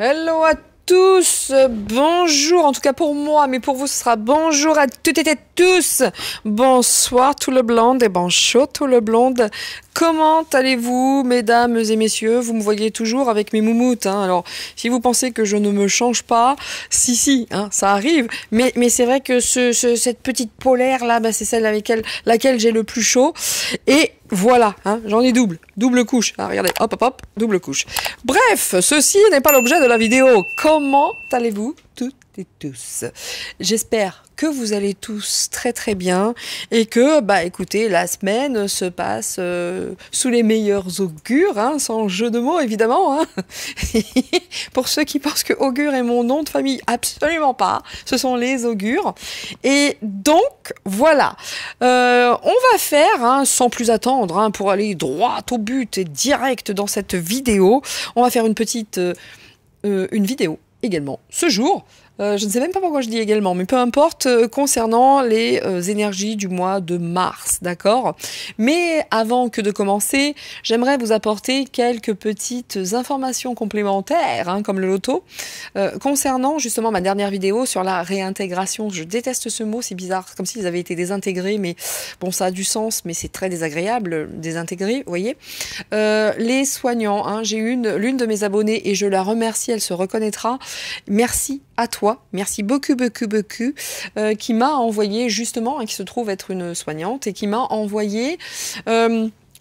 Hello à tous, bonjour, en tout cas pour moi, mais pour vous ce sera bonjour à toutes et tous. Bonsoir tout le blonde et bonjour tout le blonde. Comment allez-vous, mesdames et messieurs? Vous me voyez toujours avec mes moumoutes, hein. Alors, si vous pensez que je ne me change pas, si, hein, ça arrive. Mais c'est vrai que cette petite polaire là, bah, c'est celle avec laquelle j'ai le plus chaud. Et voilà, hein, j'en ai double couche. Ah, regardez, hop, double couche. Bref, ceci n'est pas l'objet de la vidéo. Comment allez-vous toutes et tous? J'espère que vous allez tous très très bien et que, bah écoutez, la semaine se passe sous les meilleurs augures, hein, sans jeu de mots évidemment. Hein. Pour ceux qui pensent que augure est mon nom de famille, absolument pas. Ce sont les augures. Et donc, voilà. On va faire, hein, sans plus attendre, hein, pour aller droit au but et direct dans cette vidéo, on va faire une petite une vidéo également ce jour. Je ne sais même pas pourquoi je dis également, mais peu importe, concernant les énergies du mois de mars, d'accord? Mais avant que de commencer, j'aimerais vous apporter quelques petites informations complémentaires, hein, comme le loto, concernant justement ma dernière vidéo sur la réintégration. Je déteste ce mot, c'est bizarre, comme s'ils avaient été désintégrés, mais bon, ça a du sens, mais c'est très désagréable, désintégrés, vous voyez? Les soignants, hein, j'ai l'une de mes abonnées, et je la remercie, elle se reconnaîtra. Merci à toi, merci beaucoup, qui m'a envoyé justement, hein, qui se trouve être une soignante, et qui m'a envoyé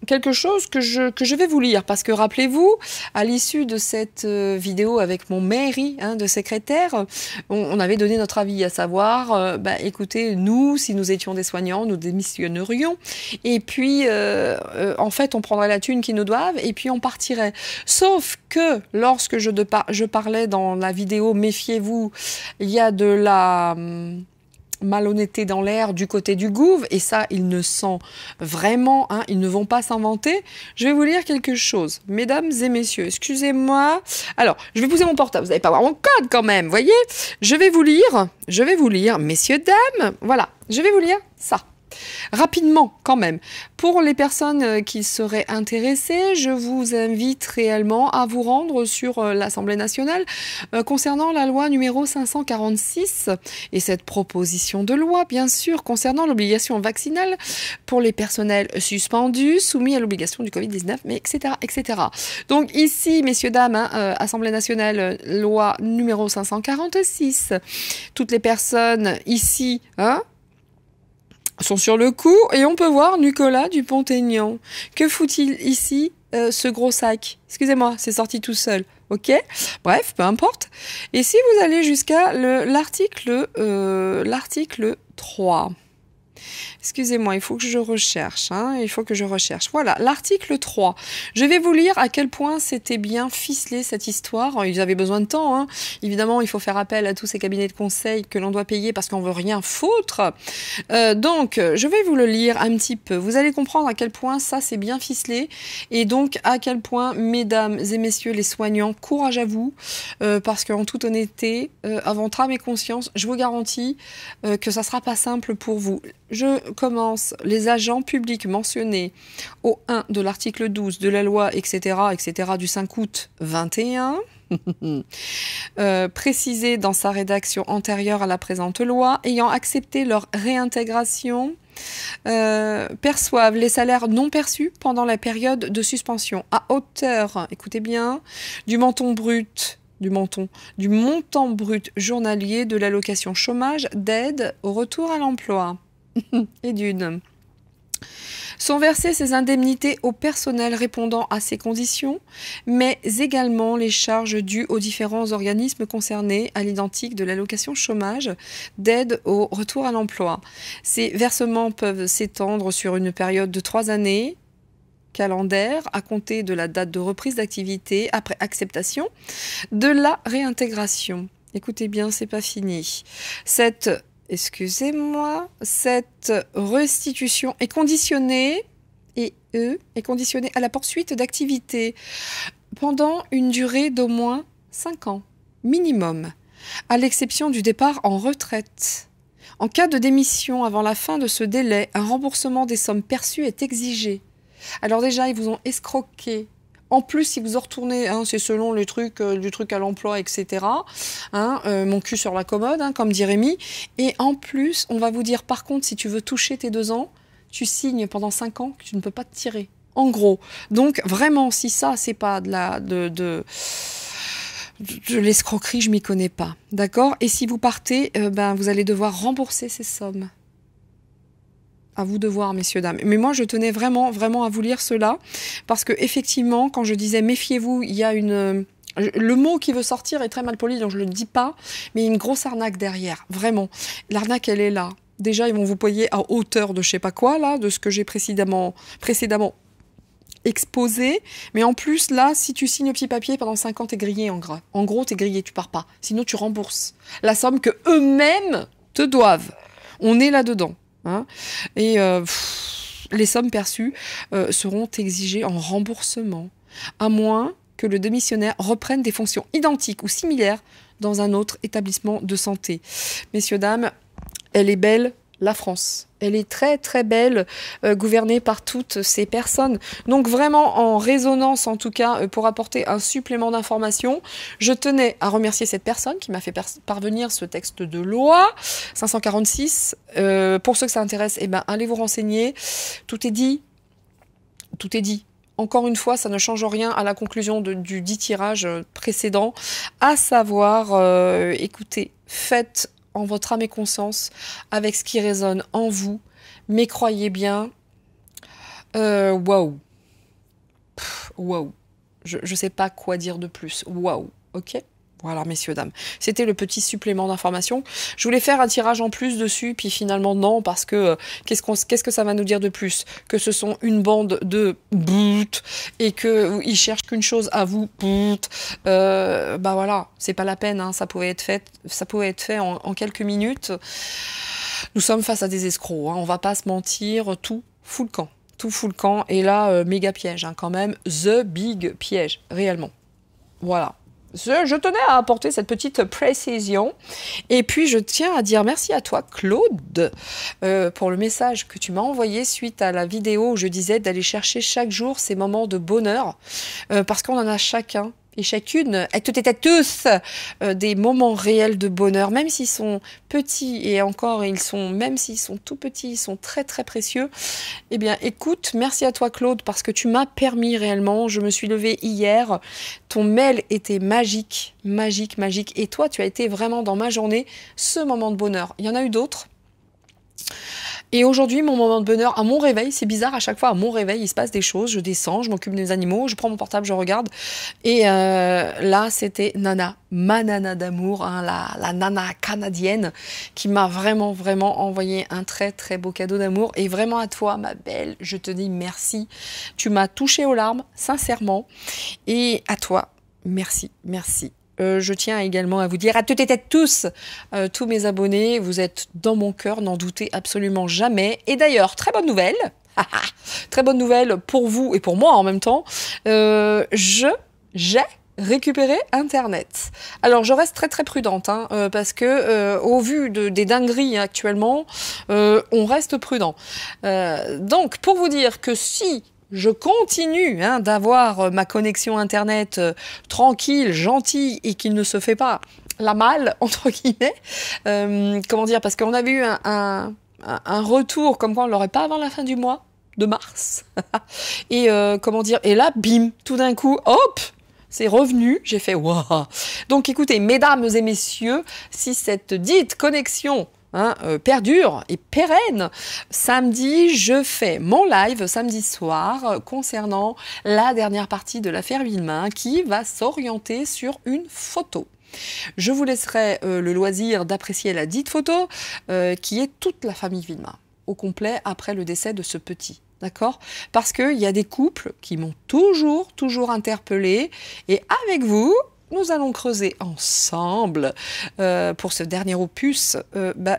quelque chose que je vais vous lire, parce que rappelez-vous, à l'issue de cette vidéo avec mon mairie, hein, de secrétaire, on avait donné notre avis, à savoir, bah, écoutez, nous, si nous étions des soignants, nous démissionnerions, et puis, en fait, on prendrait la thune qu'ils nous doivent, et puis on partirait. Sauf que, lorsque je parlais dans la vidéo, méfiez-vous, il y a de la malhonnêteté dans l'air du côté du gouv, et ça, ils ne sont vraiment, hein, ils ne vont pas s'inventer. Je vais vous lire quelque chose. Mesdames et messieurs, excusez-moi. Alors, je vais pousser mon portable, vous n'allez pas voir mon code quand même, voyez? Je vais vous lire, messieurs, dames, voilà, je vais vous lire ça. Rapidement, quand même. Pour les personnes qui seraient intéressées, je vous invite réellement à vous rendre sur l'Assemblée nationale concernant la loi numéro 546 et cette proposition de loi, bien sûr, concernant l'obligation vaccinale pour les personnels suspendus, soumis à l'obligation du Covid-19, mais etc., etc. Donc ici, messieurs, dames, hein, Assemblée nationale, loi numéro 546, toutes les personnes ici, hein, sont sur le coup, et on peut voir Nicolas Dupont-Aignan. Que fout-il ici, ce gros sac? Excusez-moi, c'est sorti tout seul. Ok? Bref, peu importe. Et si vous allez jusqu'à l'article 3. Excusez-moi, il faut que je recherche, hein, il faut que je recherche. Voilà, l'article 3. Je vais vous lire à quel point c'était bien ficelé cette histoire. Ils avaient besoin de temps, hein. Évidemment, il faut faire appel à tous ces cabinets de conseil que l'on doit payer parce qu'on veut rien foutre. Donc, je vais vous le lire un petit peu. Vous allez comprendre à quel point ça, c'est bien ficelé. Et donc, à quel point, mesdames et messieurs les soignants, courage à vous. Parce qu'en toute honnêteté, avant âme et conscience, je vous garantis que ça sera pas simple pour vous. Je commence. Les agents publics mentionnés au 1 de l'article 12 de la loi, etc., du 5 août 21, précisé dans sa rédaction antérieure à la présente loi, ayant accepté leur réintégration, perçoivent les salaires non perçus pendant la période de suspension à hauteur, écoutez bien, du montant brut journalier de l'allocation chômage d'aide au retour à l'emploi. Et d'une. Sont versées ces indemnités au personnel répondant à ces conditions, mais également les charges dues aux différents organismes concernés à l'identique de l'allocation chômage d'aide au retour à l'emploi. Ces versements peuvent s'étendre sur une période de 3 années calendaires à compter de la date de reprise d'activité après acceptation de la réintégration. Écoutez bien, c'est pas fini. Cette restitution est conditionnée à la poursuite d'activité pendant une durée d'au moins 5 ans, minimum, à l'exception du départ en retraite. En cas de démission avant la fin de ce délai, un remboursement des sommes perçues est exigé. Alors déjà, ils vous ont escroqué En plus, si vous en retournez, hein, c'est selon les trucs, du truc à l'emploi, etc. Hein, mon cul sur la commode, hein, comme dit Rémi. Et en plus, on va vous dire, par contre, si tu veux toucher tes 2 ans, tu signes pendant 5 ans que tu ne peux pas te tirer. En gros. Donc, vraiment, si ça, c'est pas de l'escroquerie, je m'y connais pas. D'accord? Et si vous partez, ben, vous allez devoir rembourser ces sommes. À vous de voir, messieurs, dames. Mais moi, je tenais vraiment, vraiment à vous lire cela, parce que effectivement, quand je disais méfiez-vous, il y a une... Le mot qui veut sortir est très mal poli, donc je ne le dis pas, mais il y a une grosse arnaque derrière, vraiment. L'arnaque, elle est là. Déjà, ils vont vous payer à hauteur de je sais pas quoi, là, de ce que j'ai précédemment exposé. Mais en plus, là, si tu signes le petit papier, pendant 5 ans, t'es grillé, en gras. En gros, t'es grillé, tu pars pas. Sinon, tu rembourses la somme que eux-mêmes te doivent. On est là-dedans. Hein, et les sommes perçues seront exigées en remboursement, à moins que le démissionnaire reprenne des fonctions identiques ou similaires dans un autre établissement de santé. Messieurs, dames, elle est belle, la France. Elle est très très belle, gouvernée par toutes ces personnes. Donc vraiment en résonance, en tout cas, pour apporter un supplément d'information, je tenais à remercier cette personne qui m'a fait parvenir ce texte de loi 546. Pour ceux que ça intéresse, eh ben, allez vous renseigner. Tout est dit. Tout est dit. Encore une fois, ça ne change rien à la conclusion du dit tirage précédent, à savoir, écoutez, faites en votre âme et conscience, avec ce qui résonne en vous, mais croyez bien, waouh, waouh, je sais pas quoi dire de plus, waouh, ok. Voilà, messieurs, dames. C'était le petit supplément d'information. Je voulais faire un tirage en plus dessus, puis finalement non, parce que qu'est-ce que ça va nous dire de plus? Que ce sont une bande de bout et qu'ils cherchent qu'une chose à vous bout. Bah voilà, c'est pas la peine, hein, ça pouvait être fait en quelques minutes. Nous sommes face à des escrocs, hein, on va pas se mentir, tout fout le camp. Tout fout le camp, et là, méga piège, hein, quand même, the big piège, réellement. Voilà. Je tenais à apporter cette petite précision. Et puis, je tiens à dire merci à toi, Claude, pour le message que tu m'as envoyé suite à la vidéo où je disais d'aller chercher chaque jour ces moments de bonheur. Parce qu'on en a chacun et chacune, et toutes et tous, des moments réels de bonheur, même s'ils sont petits, et encore, même s'ils sont tout petits, ils sont très très précieux. Eh bien, écoute, merci à toi, Claude, parce que tu m'as permis réellement. Je me suis levée hier, ton mail était magique, magique, magique, et toi, tu as été vraiment dans ma journée ce moment de bonheur. Il y en a eu d'autres. Et aujourd'hui, mon moment de bonheur, à mon réveil, c'est bizarre, à chaque fois, à mon réveil, il se passe des choses, je descends, je m'occupe des animaux, je prends mon portable, je regarde. Et là, c'était Nana, ma nana d'amour, hein, la nana canadienne, qui m'a vraiment, vraiment envoyé un très, très beau cadeau d'amour. Et vraiment à toi, ma belle, je te dis merci. Tu m'as touchée aux larmes, sincèrement. Et à toi, merci, merci. Je tiens également à vous dire à toutes et tous, tous mes abonnés, vous êtes dans mon cœur, n'en doutez absolument jamais. Et d'ailleurs, très bonne nouvelle, très bonne nouvelle pour vous et pour moi en même temps, j'ai récupéré Internet. Alors, je reste très très prudente, hein, parce que au vu des dingueries actuellement, on reste prudent. Donc, pour vous dire que si je continue, hein, d'avoir ma connexion Internet tranquille, gentille, et qu'il ne se fait pas la malle, entre guillemets. Comment dire? Parce qu'on avait eu un retour comme quoi on l'aurait pas avant la fin du mois de mars. Et comment dire? Et là, bim, tout d'un coup, hop, c'est revenu. J'ai fait waouh. Donc écoutez, mesdames et messieurs, si cette dite connexion perdure et pérenne, samedi, je fais mon live samedi soir concernant la dernière partie de l'affaire Villemain qui va s'orienter sur une photo. Je vous laisserai le loisir d'apprécier la dite photo qui est toute la famille Villemain au complet après le décès de ce petit. D'accord? Parce qu'il y a des couples qui m'ont toujours interpellée, et avec vous, nous allons creuser ensemble pour ce dernier opus.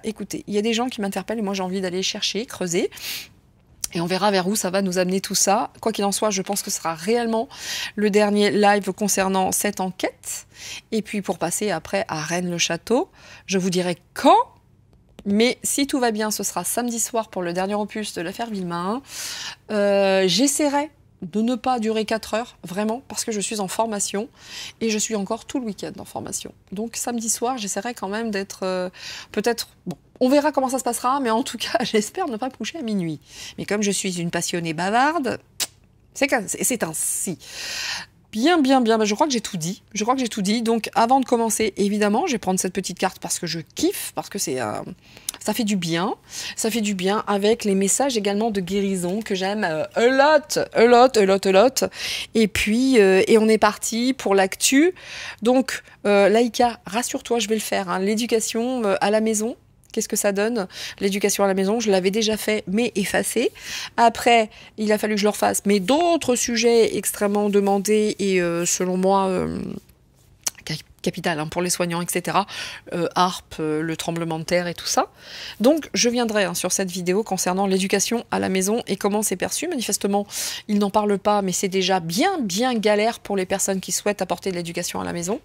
Écoutez, il y a des gens qui m'interpellent et moi j'ai envie d'aller chercher, creuser. Et on verra vers où ça va nous amener tout ça. Quoi qu'il en soit, je pense que ce sera réellement le dernier live concernant cette enquête. Et puis pour passer après à Rennes-le-Château, je vous dirai quand. Mais si tout va bien, ce sera samedi soir pour le dernier opus de l'affaire Villemain. J'essaierai de ne pas durer 4 heures, vraiment, parce que je suis en formation et je suis encore tout le week-end en formation. Donc samedi soir, j'essaierai quand même d'être peut-être... Bon, on verra comment ça se passera, mais en tout cas, j'espère ne pas me coucher à minuit. Mais comme je suis une passionnée bavarde, c'est ainsi. Bien. Ben, je crois que j'ai tout dit. Donc, avant de commencer, évidemment, je vais prendre cette petite carte parce que je kiffe, parce que ça fait du bien. Ça fait du bien avec les messages également de guérison que j'aime a lot. Et puis, et on est parti pour l'actu. Donc, Laïka, rassure-toi, je vais le faire. Hein, l'éducation à la maison. Qu'est-ce que ça donne? L'éducation à la maison, je l'avais déjà fait, mais effacé. Après, il a fallu que je le refasse, mais d'autres sujets extrêmement demandés et selon moi capital hein, pour les soignants, etc. ARP, le tremblement de terre et tout ça. Donc, je viendrai hein, sur cette vidéo concernant l'éducation à la maison et comment c'est perçu. Manifestement, ils n'en parlent pas, mais c'est déjà bien galère pour les personnes qui souhaitent apporter de l'éducation à la maison.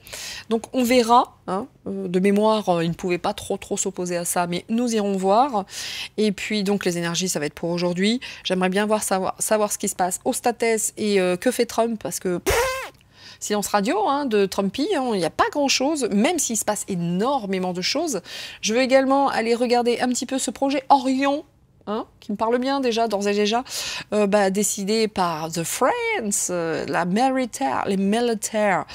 Donc, on verra. Hein, de mémoire, ils ne pouvaient pas trop s'opposer à ça, mais nous irons voir. Et puis, donc, les énergies, ça va être pour aujourd'hui. J'aimerais bien savoir ce qui se passe au States et que fait Trump, parce que... silence radio hein, de Trumpy, il n'y a pas grand-chose, même s'il se passe énormément de choses. Je veux également aller regarder un petit peu ce projet Orion, hein, qui me parle bien déjà, d'ores et déjà, décidé par The Friends, les militaires.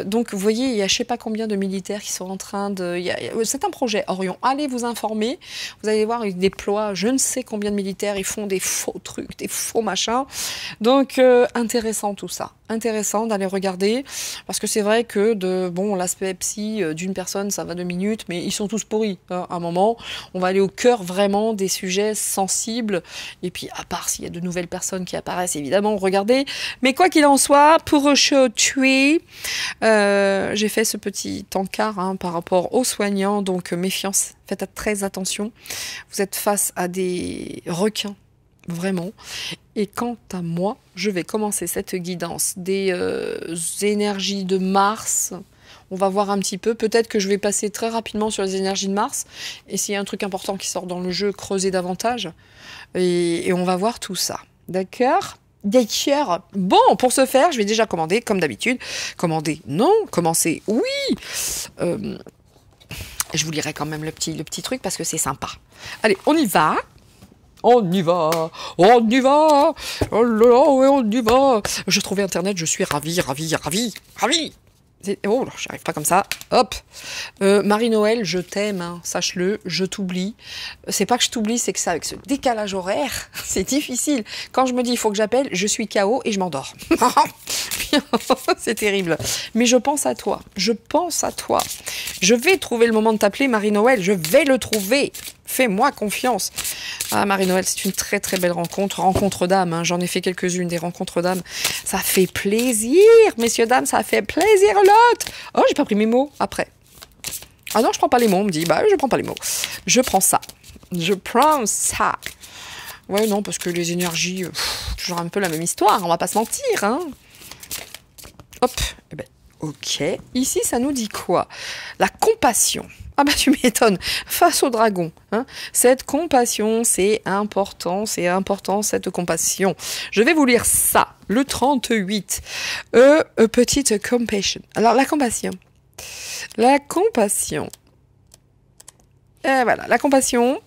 Donc, vous voyez, il y a je ne sais pas combien de militaires qui sont en train de... C'est un projet Orion. Allez vous informer. Vous allez voir, ils déploient je ne sais combien de militaires. Ils font des faux trucs, des faux machins. Donc, intéressant tout ça. Intéressant d'aller regarder, parce que c'est vrai que l'aspect psy d'une personne, ça va 2 minutes, mais ils sont tous pourris. Hein, à un moment, on va aller au cœur vraiment des sujets sensibles, et puis à part s'il y a de nouvelles personnes qui apparaissent, évidemment, regardez. Mais quoi qu'il en soit, pour tuer, j'ai fait ce petit encart hein, par rapport aux soignants, donc méfiance, faites très attention. Vous êtes face à des requins, vraiment. Et quant à moi, je vais commencer cette guidance des énergies de Mars. On va voir un petit peu. Peut-être que je vais passer très rapidement sur les énergies de Mars. Et s'il y a un truc important qui sort dans le jeu, creuser davantage. Et on va voir tout ça. D'accord ? Bon, pour ce faire, je vais déjà commander, comme d'habitude. Commander, non. Commencer, oui. Je vous lirai quand même le petit truc parce que c'est sympa. Allez, on y va. On y va. Oh là là, ouais, on y va. Je trouvais Internet, je suis ravie. Oh, j'arrive pas comme ça. Hop. Marie-Noël, je t'aime, hein, sache-le, je t'oublie. C'est pas que je t'oublie, c'est que ça, avec ce décalage horaire, c'est difficile. Quand je me dis il faut que j'appelle, je suis KO et je m'endors. C'est terrible. Mais je pense à toi. Je vais trouver le moment de t'appeler, Marie-Noël. Je vais le trouver. Fais-moi confiance. Ah, Marie-Noël, c'est une très belle rencontre d'âme. Hein. J'en ai fait quelques-unes, des rencontres d'âme. Ça fait plaisir, messieurs, dames, ça fait plaisir, l'autre. Oh, j'ai pas pris mes mots après. Ah non, je prends pas les mots. On me dit, je prends pas les mots. Je prends ça. Ouais, non, parce que les énergies, toujours un peu la même histoire. On va pas se mentir, hein. Hop, ok. Ici, ça nous dit quoi? La compassion. Ah tu m'étonnes, face au dragon. Hein. Cette compassion, c'est important, cette compassion. Je vais vous lire ça, le 38. Petite compassion. Alors, la compassion. Et voilà, la compassion.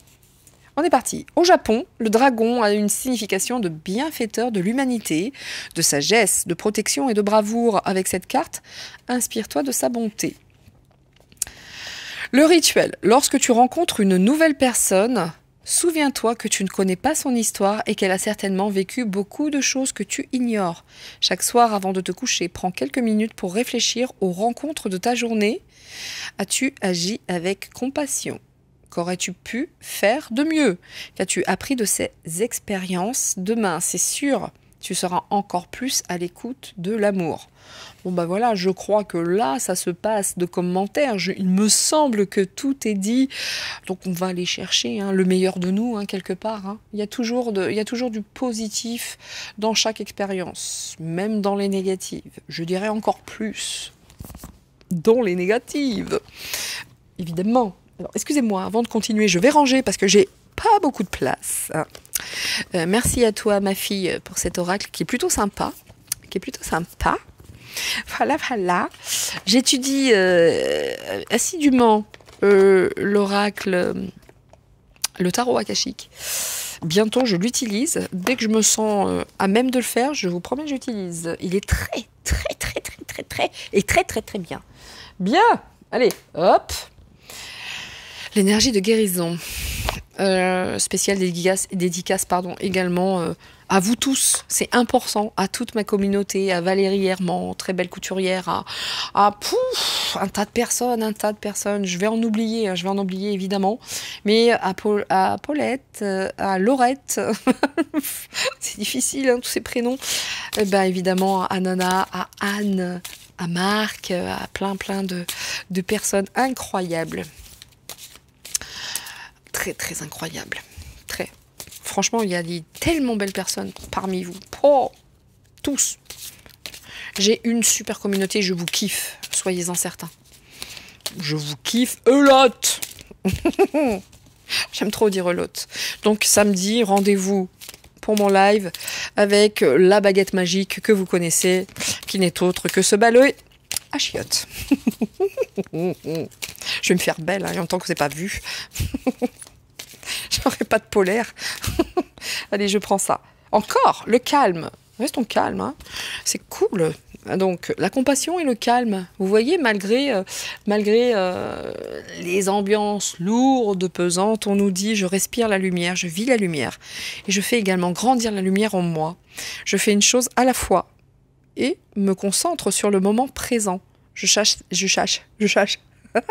On est parti. Au Japon, le dragon a une signification de bienfaiteur de l'humanité, de sagesse, de protection et de bravoure. Avec cette carte, inspire-toi de sa bonté. Le rituel. Lorsque tu rencontres une nouvelle personne, souviens-toi que tu ne connais pas son histoire et qu'elle a certainement vécu beaucoup de choses que tu ignores. Chaque soir, avant de te coucher, prends quelques minutes pour réfléchir aux rencontres de ta journée. As-tu agi avec compassion ? Qu'aurais-tu pu faire de mieux ? Qu'as-tu appris de ces expériences ? Demain, c'est sûr, tu seras encore plus à l'écoute de l'amour. Bon voilà, je crois que là, ça se passe de commentaires. Il me semble que tout est dit. Donc on va aller chercher le meilleur de nous, quelque part. Hein. Il y a toujours du positif dans chaque expérience, même dans les négatives. Je dirais encore plus dans les négatives. Évidemment. Alors, excusez-moi, avant de continuer, je vais ranger parce que j'ai pas beaucoup de place. Hein. Merci à toi, ma fille, pour cet oracle qui est plutôt sympa. Voilà. J'étudie assidûment l'oracle, le tarot akashique. Bientôt, je l'utilise. Dès que je me sens à même de le faire, je vous promets, j'utilise. Il est très bien. Bien. Allez, hop. L'énergie de guérison. Spéciale dédicace également à vous tous. C'est important, à toute ma communauté, à Valérie Herman, très belle couturière, un tas de personnes. Je vais en oublier évidemment. Mais à Paulette, à Laurette, c'est difficile, tous ces prénoms. Évidemment, à Nana, à Anne, à Marc, à plein de personnes incroyables. Très incroyable. Franchement, il y a des tellement belles personnes parmi vous. Oh, tous. J'ai une super communauté, je vous kiffe. Soyez-en certains. Je vous kiffe a lot. J'aime trop dire a lot. Donc samedi, rendez-vous pour mon live avec la baguette magique que vous connaissez, qui n'est autre que ce balai à chiottes. Je vais me faire belle, il y a longtemps que vous n'avez pas vu. J'aurais pas de polaire. Allez, je prends ça. Encore, le calme. Restons calmes, hein. C'est cool. Donc, la compassion et le calme. Vous voyez, malgré les ambiances lourdes, pesantes, on nous dit, je respire la lumière, je vis la lumière. Et je fais également grandir la lumière en moi. Je fais une chose à la fois. Et me concentre sur le moment présent. Je chasse. La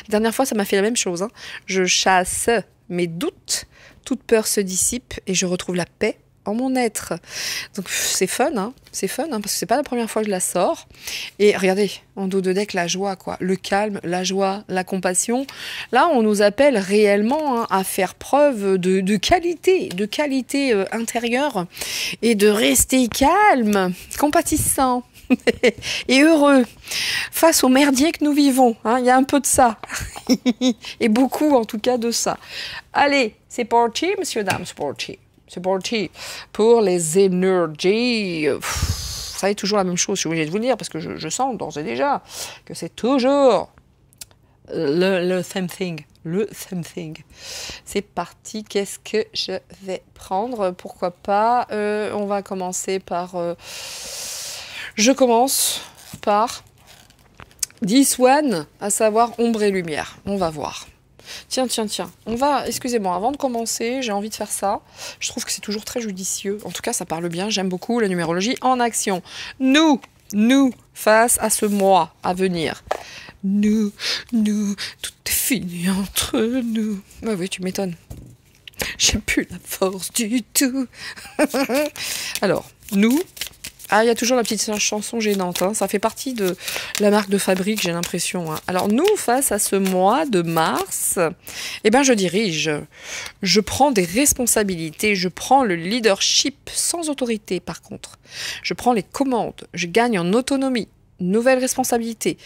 dernière fois, ça m'a fait la même chose, hein. Je chasse mes doutes, toute peur se dissipe et je retrouve la paix en mon être. Donc c'est fun, parce que c'est pas la première fois que je la sors. Et regardez, en dos de deck, la joie, quoi. Le calme, la joie, la compassion. Là, on nous appelle réellement à faire preuve de qualité intérieure et de rester calme, compatissant. Et heureux face au merdier que nous vivons. Il y a un peu de ça. Et beaucoup, en tout cas, de ça. Allez, c'est parti, messieurs, dames, c'est parti. C'est parti pour les énergies. Ça est toujours la même chose, je suis obligée de vous le dire, parce que je sens d'ores et déjà que c'est toujours le same thing. Le same thing. C'est parti. Qu'est-ce que je vais prendre? Pourquoi pas on va commencer par... Je commence par 10 one, à savoir ombre et lumière. On va voir. Tiens. Excusez-moi, avant de commencer, j'ai envie de faire ça. Je trouve que c'est toujours très judicieux. En tout cas, ça parle bien. J'aime beaucoup la numérologie en action. Nous, face à ce mois à venir. Nous, tout est fini entre nous. Ah oui, tu m'étonnes. J'ai plus la force du tout. Alors, nous... Ah, il y a toujours la petite chanson gênante, hein. Ça fait partie de la marque de fabrique, j'ai l'impression, hein. Alors nous, face à ce mois de mars, je dirige. Je prends des responsabilités, je prends le leadership sans autorité par contre. Je prends les commandes, je gagne en autonomie. Nouvelle responsabilité.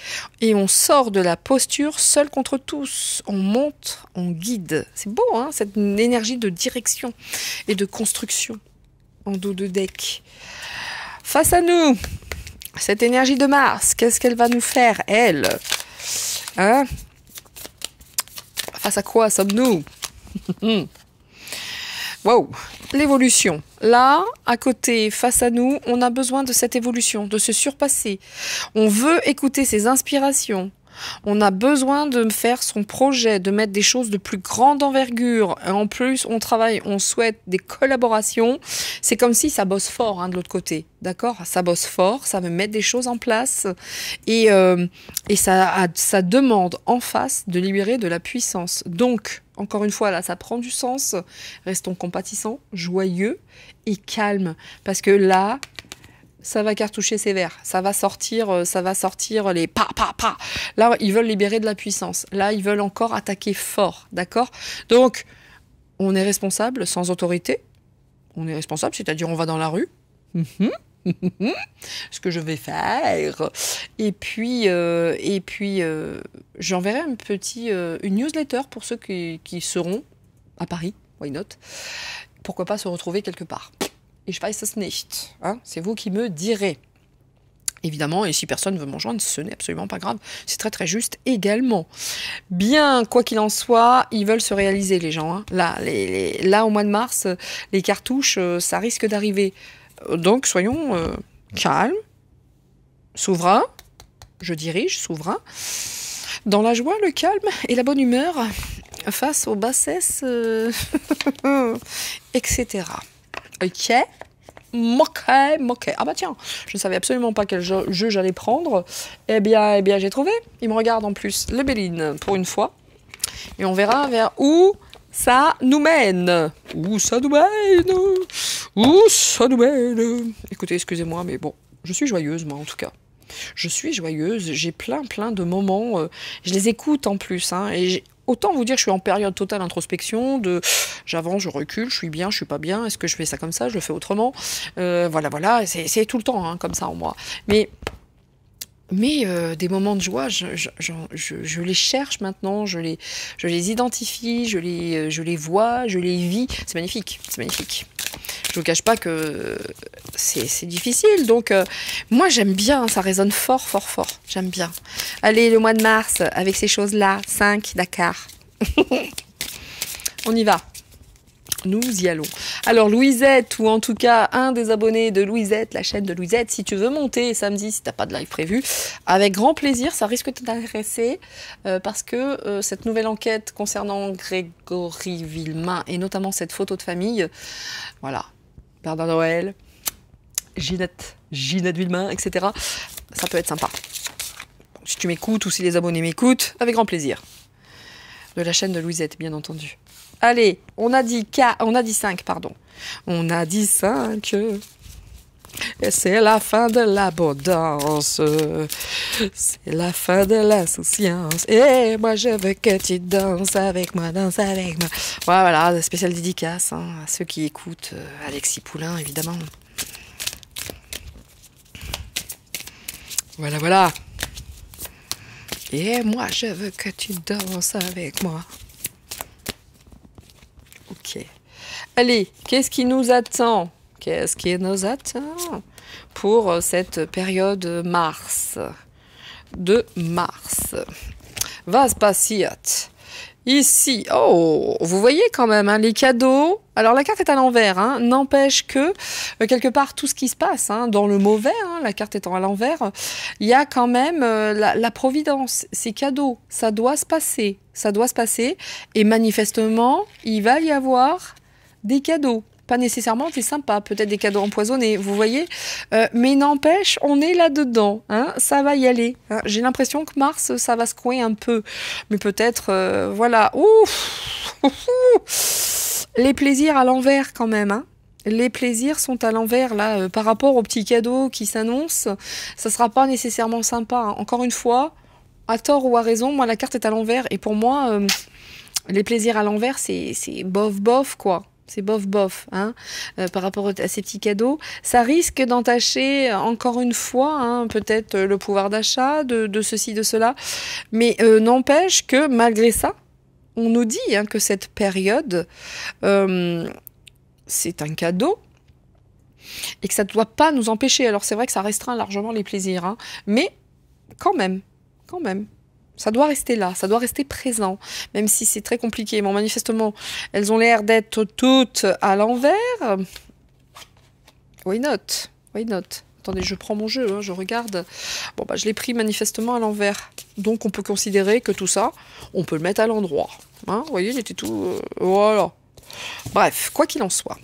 Et on sort de la posture seul contre tous. On monte, on guide. C'est beau, hein, cette énergie de direction et de construction en dos de deck. Face à nous, cette énergie de Mars, qu'est-ce qu'elle va nous faire, elle? Hein? Face à quoi sommes-nous? Wow, l'évolution. Là, à côté, face à nous, on a besoin de cette évolution, de se surpasser. On veut écouter ses inspirations. On a besoin de faire son projet, de mettre des choses de plus grande envergure. Et en plus, on travaille, on souhaite des collaborations. C'est comme si ça bosse fort, hein, de l'autre côté. D'accord? Ça bosse fort, ça veut mettre des choses en place. Et ça demande en face de libérer de la puissance. Donc, encore une fois, là, ça prend du sens. Restons compatissants, joyeux et calmes. Parce que là... ça va cartoucher sévère, ça va sortir les pa. Là, ils veulent libérer de la puissance. Là, ils veulent encore attaquer fort, d'accord? Donc, on est responsable sans autorité. On est responsable, c'est-à-dire on va dans la rue. Ce que je vais faire. Et puis j'enverrai une newsletter pour ceux qui seront à Paris. Why not? pourquoi pas se retrouver quelque part. Ich weiß es nicht. Hein, c'est vous qui me direz. Évidemment, et si personne veut m'en joindre, ce n'est absolument pas grave. C'est très très juste également. Bien, quoi qu'il en soit, ils veulent se réaliser les gens. Hein. Là, au mois de mars, les cartouches, ça risque d'arriver. Donc, soyons calmes, souverains, je dirige, souverain, dans la joie, le calme et la bonne humeur, face aux bassesses, etc. Ok. Moquet. Ah bah tiens, je ne savais absolument pas quel jeu j'allais prendre. Eh bien, j'ai trouvé. Il me regarde en plus, le Béline, pour une fois. Et on verra vers où ça nous mène. Où ça nous mène. Écoutez, excusez-moi, mais bon, je suis joyeuse, moi, en tout cas. Je suis joyeuse, j'ai plein de moments, je les écoute en plus, hein, et autant vous dire je suis en période totale introspection, j'avance, je recule, je suis bien, je suis pas bien, est-ce que je fais ça comme ça, je le fais autrement, voilà, c'est tout le temps hein, comme ça en moi. Mais des moments de joie, je les cherche maintenant, je les identifie, je les vois, je les vis, c'est magnifique. Je vous cache pas que c'est difficile, donc moi j'aime bien, ça résonne fort, j'aime bien. Allez, le mois de mars, avec ces choses-là, 5, Dakar. On y va. Nous y allons. Alors Louisette, ou en tout cas un des abonnés de Louisette, la chaîne de Louisette, si tu veux monter samedi, si t'as pas de live prévu, avec grand plaisir, ça risque de t'intéresser parce que cette nouvelle enquête concernant Grégory Villemain et notamment cette photo de famille, voilà, Père Noël, Ginette Villemain, etc. Ça peut être sympa. Donc, si tu m'écoutes ou si les abonnés m'écoutent, avec grand plaisir. De la chaîne de Louisette, bien entendu. Allez, on a dit 5, pardon. On a dit 5. Et c'est la fin de l'abondance. C'est la fin de l'insouciance. Et moi, je veux que tu danses avec moi, Voilà, spéciale dédicace hein, à ceux qui écoutent Alexis Poulain, évidemment. Voilà. Et moi, je veux que tu danses avec moi. Ok. Allez, qu'est-ce qui nous attend? Pour cette période de mars? Was passiert? Ici, oh, vous voyez quand même hein, les cadeaux. Alors la carte est à l'envers, hein, n'empêche que quelque part tout ce qui se passe hein, dans le mauvais, hein, la carte étant à l'envers, il y a quand même la providence, ces cadeaux, ça doit se passer, et manifestement il va y avoir des cadeaux. Pas nécessairement des sympas, peut-être des cadeaux empoisonnés, vous voyez. Mais n'empêche, on est là-dedans, hein, ça va y aller. Hein. J'ai l'impression que Mars, ça va secouer un peu. Mais peut-être, voilà. Les plaisirs à l'envers quand même. Hein. Les plaisirs sont à l'envers, là, par rapport aux petits cadeaux qui s'annoncent. Ça sera pas nécessairement sympa. Hein. Encore une fois, à tort ou à raison, moi, la carte est à l'envers. Et pour moi, les plaisirs à l'envers, c'est bof, quoi. C'est bof, hein, par rapport à ces petits cadeaux. Ça risque d'entacher, encore une fois, hein, peut-être le pouvoir d'achat de ceci, de cela. Mais n'empêche que, malgré ça, on nous dit hein, que cette période, c'est un cadeau et que ça ne doit pas nous empêcher. Alors c'est vrai que ça restreint largement les plaisirs, hein, mais quand même. Ça doit rester là, ça doit rester présent, même si c'est très compliqué. Bon, manifestement, elles ont l'air d'être toutes à l'envers. Why not? Attendez, je prends mon jeu, hein, je regarde. Bon, bah, je l'ai pris manifestement à l'envers. Donc, on peut considérer que tout ça, on peut le mettre à l'endroit. Hein, vous voyez, il était tout... voilà. Bref, quoi qu'il en soit,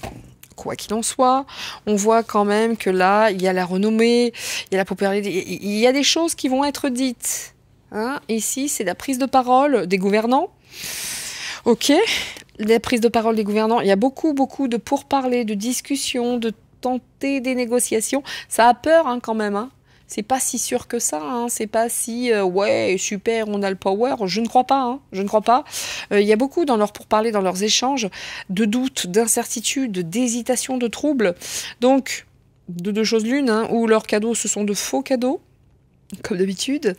on voit quand même que là, il y a la renommée, il y a la popularité, il y a des choses qui vont être dites. Hein, ici, c'est la prise de parole des gouvernants. Ok, la prise de parole des gouvernants. Il y a beaucoup de pourparlers, de discussions, de tenter des négociations. Ça a peur hein, quand même. Hein. C'est pas si sûr que ça. Hein. C'est pas si ouais super, on a le power. Je ne crois pas. Hein. Il y a beaucoup dans leurs pourparlers, dans leurs échanges, de doutes, d'incertitudes, d'hésitations, de troubles. Donc de deux choses l'une, hein, où leurs cadeaux ce sont de faux cadeaux. Comme d'habitude,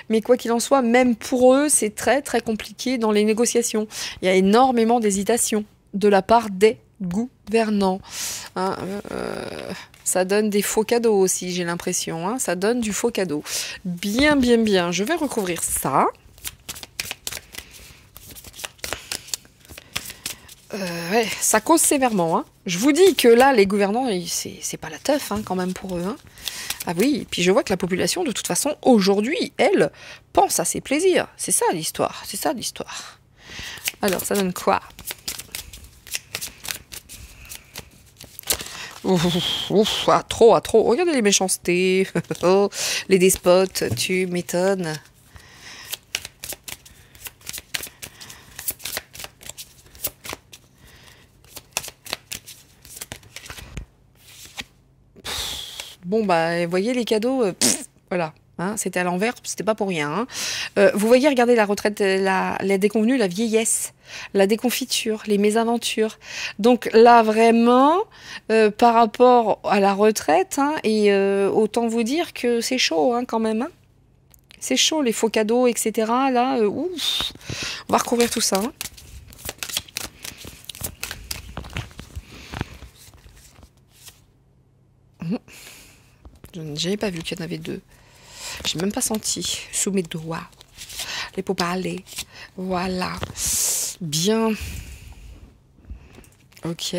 mais quoi qu'il en soit, même pour eux, c'est très compliqué dans les négociations. Il y a énormément d'hésitation de la part des gouvernants. Hein, ça donne des faux cadeaux aussi, j'ai l'impression. Hein, ça donne du faux cadeau. Bien, bien, bien. Je vais recouvrir ça. Ouais, ça cause sévèrement. Hein. Je vous dis que là, les gouvernants, c'est pas la teuf hein, quand même pour eux. Hein. Ah oui, puis je vois que la population, de toute façon, aujourd'hui, elle, pense à ses plaisirs. C'est ça l'histoire, c'est ça l'histoire. Alors, ça donne quoi? Ouf, à trop, à trop. Regardez les méchancetés, les despotes, tu m'étonnes. Bon, bah, vous voyez les cadeaux, voilà. Hein, c'était à l'envers, c'était pas pour rien. Hein. Vous voyez, regardez la retraite, la déconvenue, la vieillesse, la déconfiture, les mésaventures. Donc là, vraiment, par rapport à la retraite, hein, et autant vous dire que c'est chaud hein, quand même. Hein. C'est chaud, les faux cadeaux, etc. Là, ouf. On va recouvrir tout ça. Hein. Je n'avais pas vu qu'il y en avait deux. J'ai même pas senti sous mes doigts. Les pots parler. Voilà. Bien. Ok.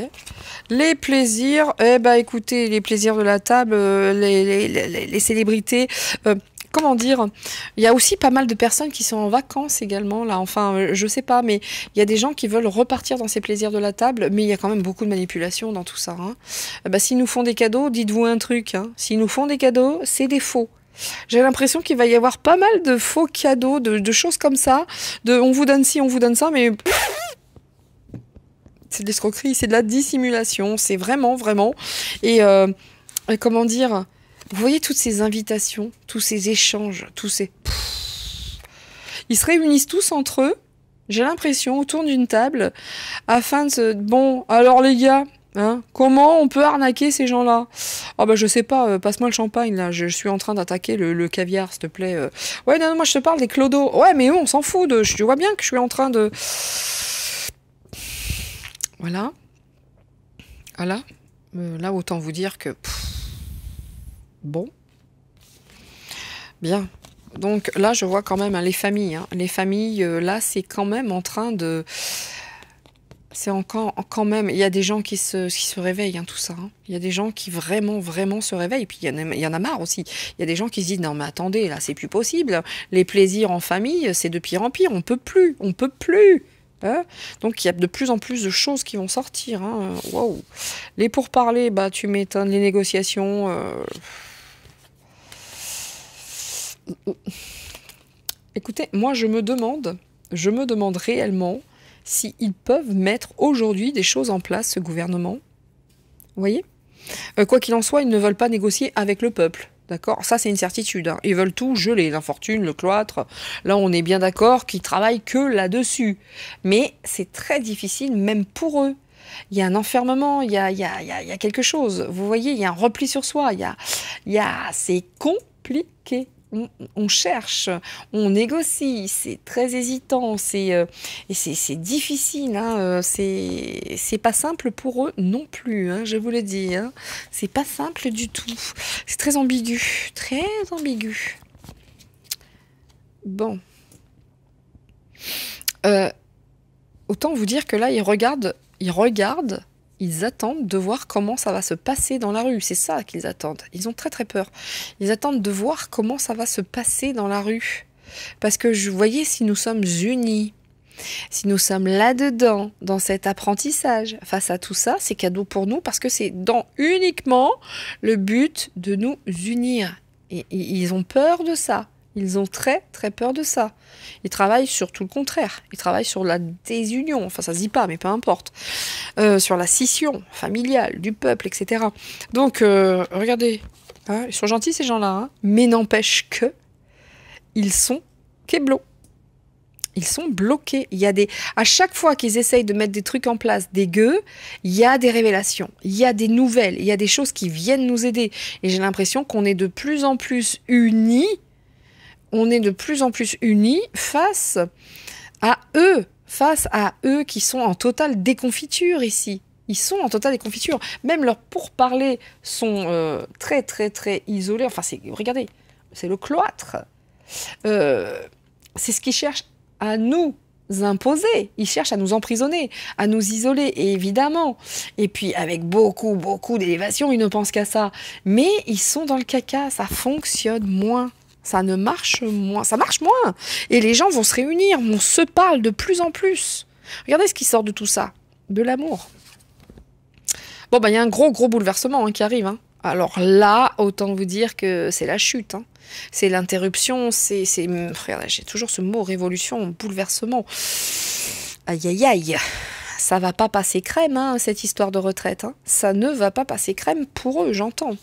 Les plaisirs. Eh ben, écoutez, les plaisirs de la table, les célébrités. Comment dire? Il y a aussi pas mal de personnes qui sont en vacances également, là. Enfin, je sais pas, mais il y a des gens qui veulent repartir dans ces plaisirs de la table, mais il y a quand même beaucoup de manipulation dans tout ça. Hein. Bah, s'ils nous font des cadeaux, dites-vous un truc. Hein. S'ils nous font des cadeaux, c'est des faux. J'ai l'impression qu'il va y avoir pas mal de faux cadeaux, de choses comme ça. On vous donne ci, on vous donne ça, mais c'est de l'escroquerie, c'est de la dissimulation. C'est vraiment, vraiment. Et comment dire? Vous voyez toutes ces invitations, tous ces échanges, tous ces... Ils se réunissent tous entre eux, j'ai l'impression, autour d'une table, afin de se... Bon, alors les gars, hein, comment on peut arnaquer ces gens-là? Ah bah je sais pas, passe-moi le champagne, là, je suis en train d'attaquer le caviar, s'il te plaît. Ouais, non, moi je te parle des clodos. Ouais, mais eux, on s'en fout, je vois bien que je suis en train de... Voilà. Voilà. Là, autant vous dire que... Bon. Bien. Donc là, je vois quand même hein, les familles. Hein. Les familles, là, c'est quand même en train de... C'est encore quand même... Il y a des gens qui se réveillent, hein, tout ça. Hein. Il y a des gens qui vraiment, vraiment se réveillent. Et puis, il y en a marre aussi. Il y a des gens qui se disent, non, mais attendez, là, c'est plus possible. Les plaisirs en famille, c'est de pire en pire. On peut plus. On peut plus. Hein. Donc il y a de plus en plus de choses qui vont sortir. Hein. Wow. Les pourparlers, bah tu m'étonnes, les négociations. Écoutez, moi je me demande réellement s'ils peuvent mettre aujourd'hui des choses en place, ce gouvernement. Vous voyez? Quoi qu'il en soit, ils ne veulent pas négocier avec le peuple. D'accord? Ça, c'est une certitude. Hein. Ils veulent tout geler, l'infortune, le cloître. Là, on est bien d'accord qu'ils travaillent que là-dessus. Mais c'est très difficile, même pour eux. Il y a un enfermement, il y a quelque chose. Vous voyez, il y a un repli sur soi. C'est compliqué. On cherche, on négocie, c'est très hésitant, et c'est difficile, hein, c'est pas simple pour eux non plus, hein, je vous le dis, hein, c'est pas simple du tout, c'est très ambigu, très ambigu. Bon, autant vous dire que là ils regardent. Ils attendent de voir comment ça va se passer dans la rue. C'est ça qu'ils attendent. Ils ont très très peur. Ils attendent de voir comment ça va se passer dans la rue. Parce que, vous voyez, si nous sommes unis, si nous sommes là-dedans, dans cet apprentissage, face à tout ça, c'est cadeau pour nous parce que c'est uniquement le but de nous unir. Et ils ont peur de ça. Ils ont très très peur de ça. Ils travaillent sur tout le contraire. Ils travaillent sur la désunion. Enfin, ça se dit pas, mais peu importe. Sur la scission familiale du peuple, etc. Donc, regardez. Hein, ils sont gentils, ces gens-là. Hein, mais n'empêche que ils sont keblos. Ils sont bloqués. À chaque fois qu'ils essayent de mettre des trucs en place, des gueux, il y a des révélations. Il y a des nouvelles. Il y a des choses qui viennent nous aider. Et j'ai l'impression qu'on est de plus en plus unis. On est de plus en plus unis face à eux qui sont en totale déconfiture ici. Ils sont en totale déconfiture. Même leurs pourparlers sont très, très, très isolés. Enfin, regardez, c'est le cloître. C'est ce qu'ils cherchent à nous imposer. Ils cherchent à nous emprisonner, à nous isoler, et évidemment. Et puis, avec beaucoup, beaucoup d'élévation, ils ne pensent qu'à ça. Mais ils sont dans le caca, ça fonctionne moins. Ça ne marche moins. Ça marche moins. Et les gens vont se réunir, on se parle de plus en plus. Regardez ce qui sort de tout ça. De l'amour. Bon, bah, il y a un gros, gros bouleversement qui arrive. Hein. Alors là, autant vous dire que c'est la chute. Hein. C'est l'interruption, Regardez, j'ai toujours ce mot, révolution, bouleversement. Aïe, aïe, aïe. Ça va pas passer crème, hein, cette histoire de retraite. Hein. Ça ne va pas passer crème pour eux, j'entends.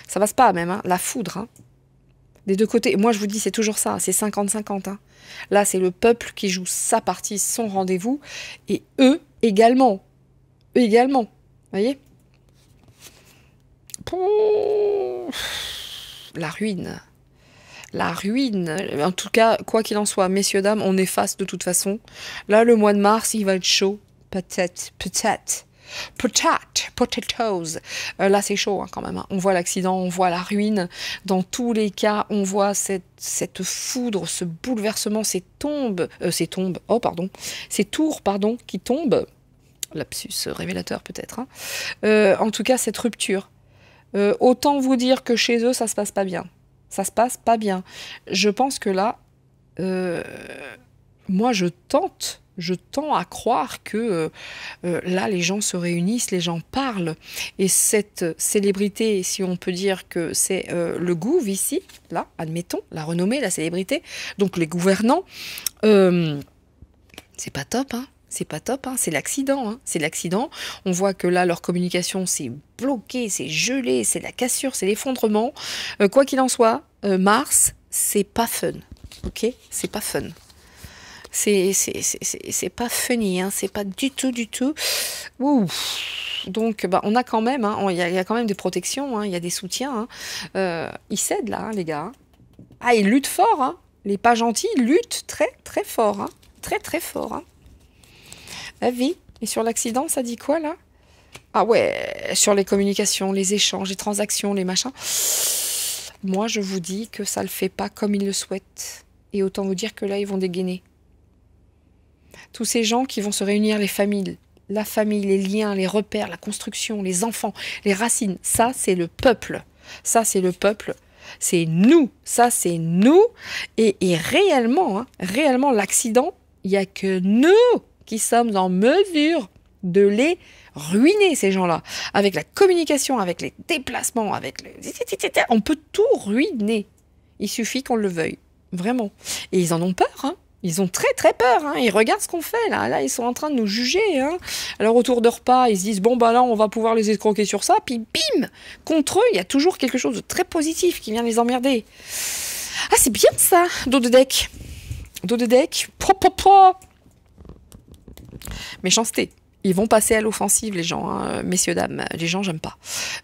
Ça passe pas même, hein. La foudre. Hein. Des deux côtés. Moi, je vous dis, c'est toujours ça. C'est 50-50. Hein. Là, c'est le peuple qui joue sa partie, son rendez-vous. Et eux également. Eux également. Vous voyez ? La ruine. La ruine. En tout cas, quoi qu'il en soit, messieurs, dames, on efface de toute façon. Là, le mois de mars, il va être chaud. Peut-être. Potatoes. Là, c'est chaud hein, quand même. Hein. On voit l'accident, on voit la ruine. Dans tous les cas, on voit cette foudre, ce bouleversement, ces tours, qui tombent. Lapsus révélateur peut-être. Hein. En tout cas, cette rupture. Autant vous dire que chez eux, ça se passe pas bien. Ça se passe pas bien. Je pense que là, moi, je tends à croire que là, les gens se réunissent, les gens parlent. Et cette célébrité, si on peut dire que c'est le gouv ici, là, admettons, la renommée, la célébrité, donc les gouvernants, c'est pas top, hein. C'est pas top, hein. C'est l'accident. Hein. C'est l'accident. On voit que là, leur communication, c'est bloqué, c'est gelé, c'est la cassure, c'est l'effondrement. Quoi qu'il en soit, Mars, c'est pas fun. Ok ? C'est pas fun. C'est pas funny, hein. C'est pas du tout. Ouh. Donc, bah, on a quand même, hein, y a quand même des protections, hein, y a des soutiens. Hein. Ils cèdent là, hein, les gars. Ah, ils luttent fort. Hein. Les pas gentils luttent très, très fort. Hein. Très, très fort. Hein. La vie. Et sur l'accident, ça dit quoi, là? Ah ouais, sur les communications, les échanges, les transactions, les machins. Moi, je vous dis que ça le fait pas comme ils le souhaitent. Et autant vous dire que là, ils vont dégainer. Tous ces gens qui vont se réunir, les familles, la famille, les liens, les repères, la construction, les enfants, les racines, ça, c'est le peuple. Ça, c'est le peuple. C'est nous. Ça, c'est nous. Et réellement, hein, réellement, l'accident, il n'y a que nous qui sommes en mesure de les ruiner, ces gens-là. Avec la communication, avec les déplacements, on peut tout ruiner. Il suffit qu'on le veuille. Vraiment. Et ils en ont peur, hein. Ils ont très très peur, hein. Ils regardent ce qu'on fait, là. Là, ils sont en train de nous juger, hein. Alors, autour de repas, ils se disent, bon, bah là, on va pouvoir les escroquer sur ça. Puis, bim! Contre eux, il y a toujours quelque chose de très positif qui vient les emmerder. Ah, c'est bien ça, dos de deck. Dos de deck. Méchanceté. Ils vont passer à l'offensive, les gens, hein. Messieurs, dames. Les gens, j'aime pas.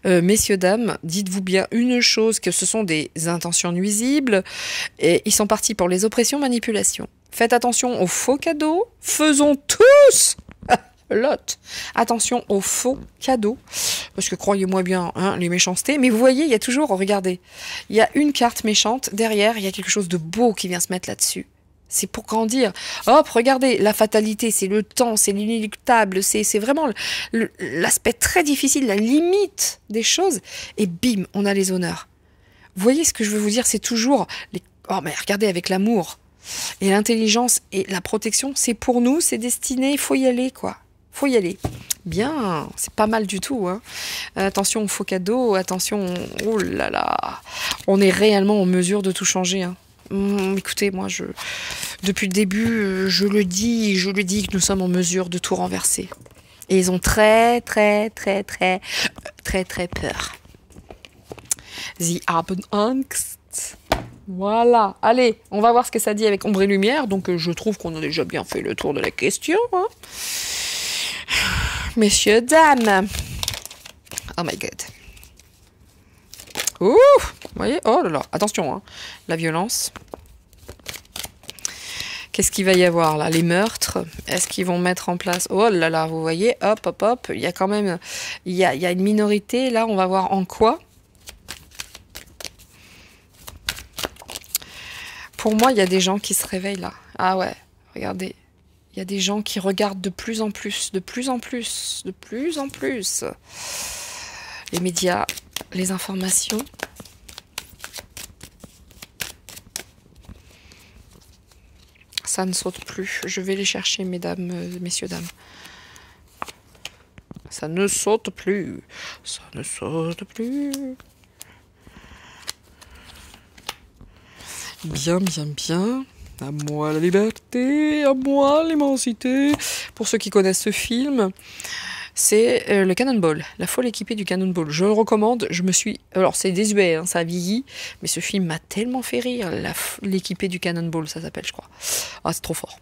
Messieurs, dames, dites-vous bien une chose, que ce sont des intentions nuisibles. Et ils sont partis pour les oppressions, manipulations. Faites attention aux faux cadeaux. Faisons tous attention aux faux cadeaux. Parce que croyez-moi bien, hein, les méchancetés. Mais vous voyez, il y a toujours, regardez, il y a une carte méchante. Derrière, il y a quelque chose de beau qui vient se mettre là-dessus. C'est pour grandir. Hop, regardez, la fatalité, c'est le temps, c'est l'inéluctable, c'est vraiment l'aspect très difficile, la limite des choses. Et bim, on a les honneurs. Vous voyez ce que je veux vous dire, c'est toujours... Oh, mais regardez, avec l'amour et l'intelligence et la protection, c'est pour nous, c'est destiné, il faut y aller, quoi. Faut y aller. Bien, c'est pas mal du tout. Hein. Attention aux faux cadeaux, attention... Oh là là, on est réellement en mesure de tout changer, hein. Écoutez, moi, depuis le début, je le dis que nous sommes en mesure de tout renverser. Et ils ont très peur. The Urban Angst. Voilà. Allez, on va voir ce que ça dit avec ombre et lumière. Donc, je trouve qu'on a déjà bien fait le tour de la question. Hein. Messieurs, dames. Oh my God. Ouh, vous voyez, oh là là, attention, hein. La violence. Qu'est-ce qu'il va y avoir là? Les meurtres? Est-ce qu'ils vont mettre en place? Oh là là, vous voyez, hop, hop, hop. Il y a quand même, il y a une minorité. Là, on va voir en quoi. Pour moi, il y a des gens qui se réveillent là. Ah ouais, regardez. Il y a des gens qui regardent de plus en plus, de plus en plus, de plus en plus. Les médias, les informations. Ça ne saute plus. Je vais les chercher, mesdames, messieurs, dames. Ça ne saute plus. Ça ne saute plus. Bien, bien, bien. À moi la liberté, à moi l'immensité. Pour ceux qui connaissent ce film, c'est le Cannonball, la folle équipée du Cannonball. Je le recommande, je me suis... Alors c'est désuet, hein, ça a vieilli, mais ce film m'a tellement fait rire, l'équipée du Cannonball, ça s'appelle, je crois. Ah, c'est trop fort.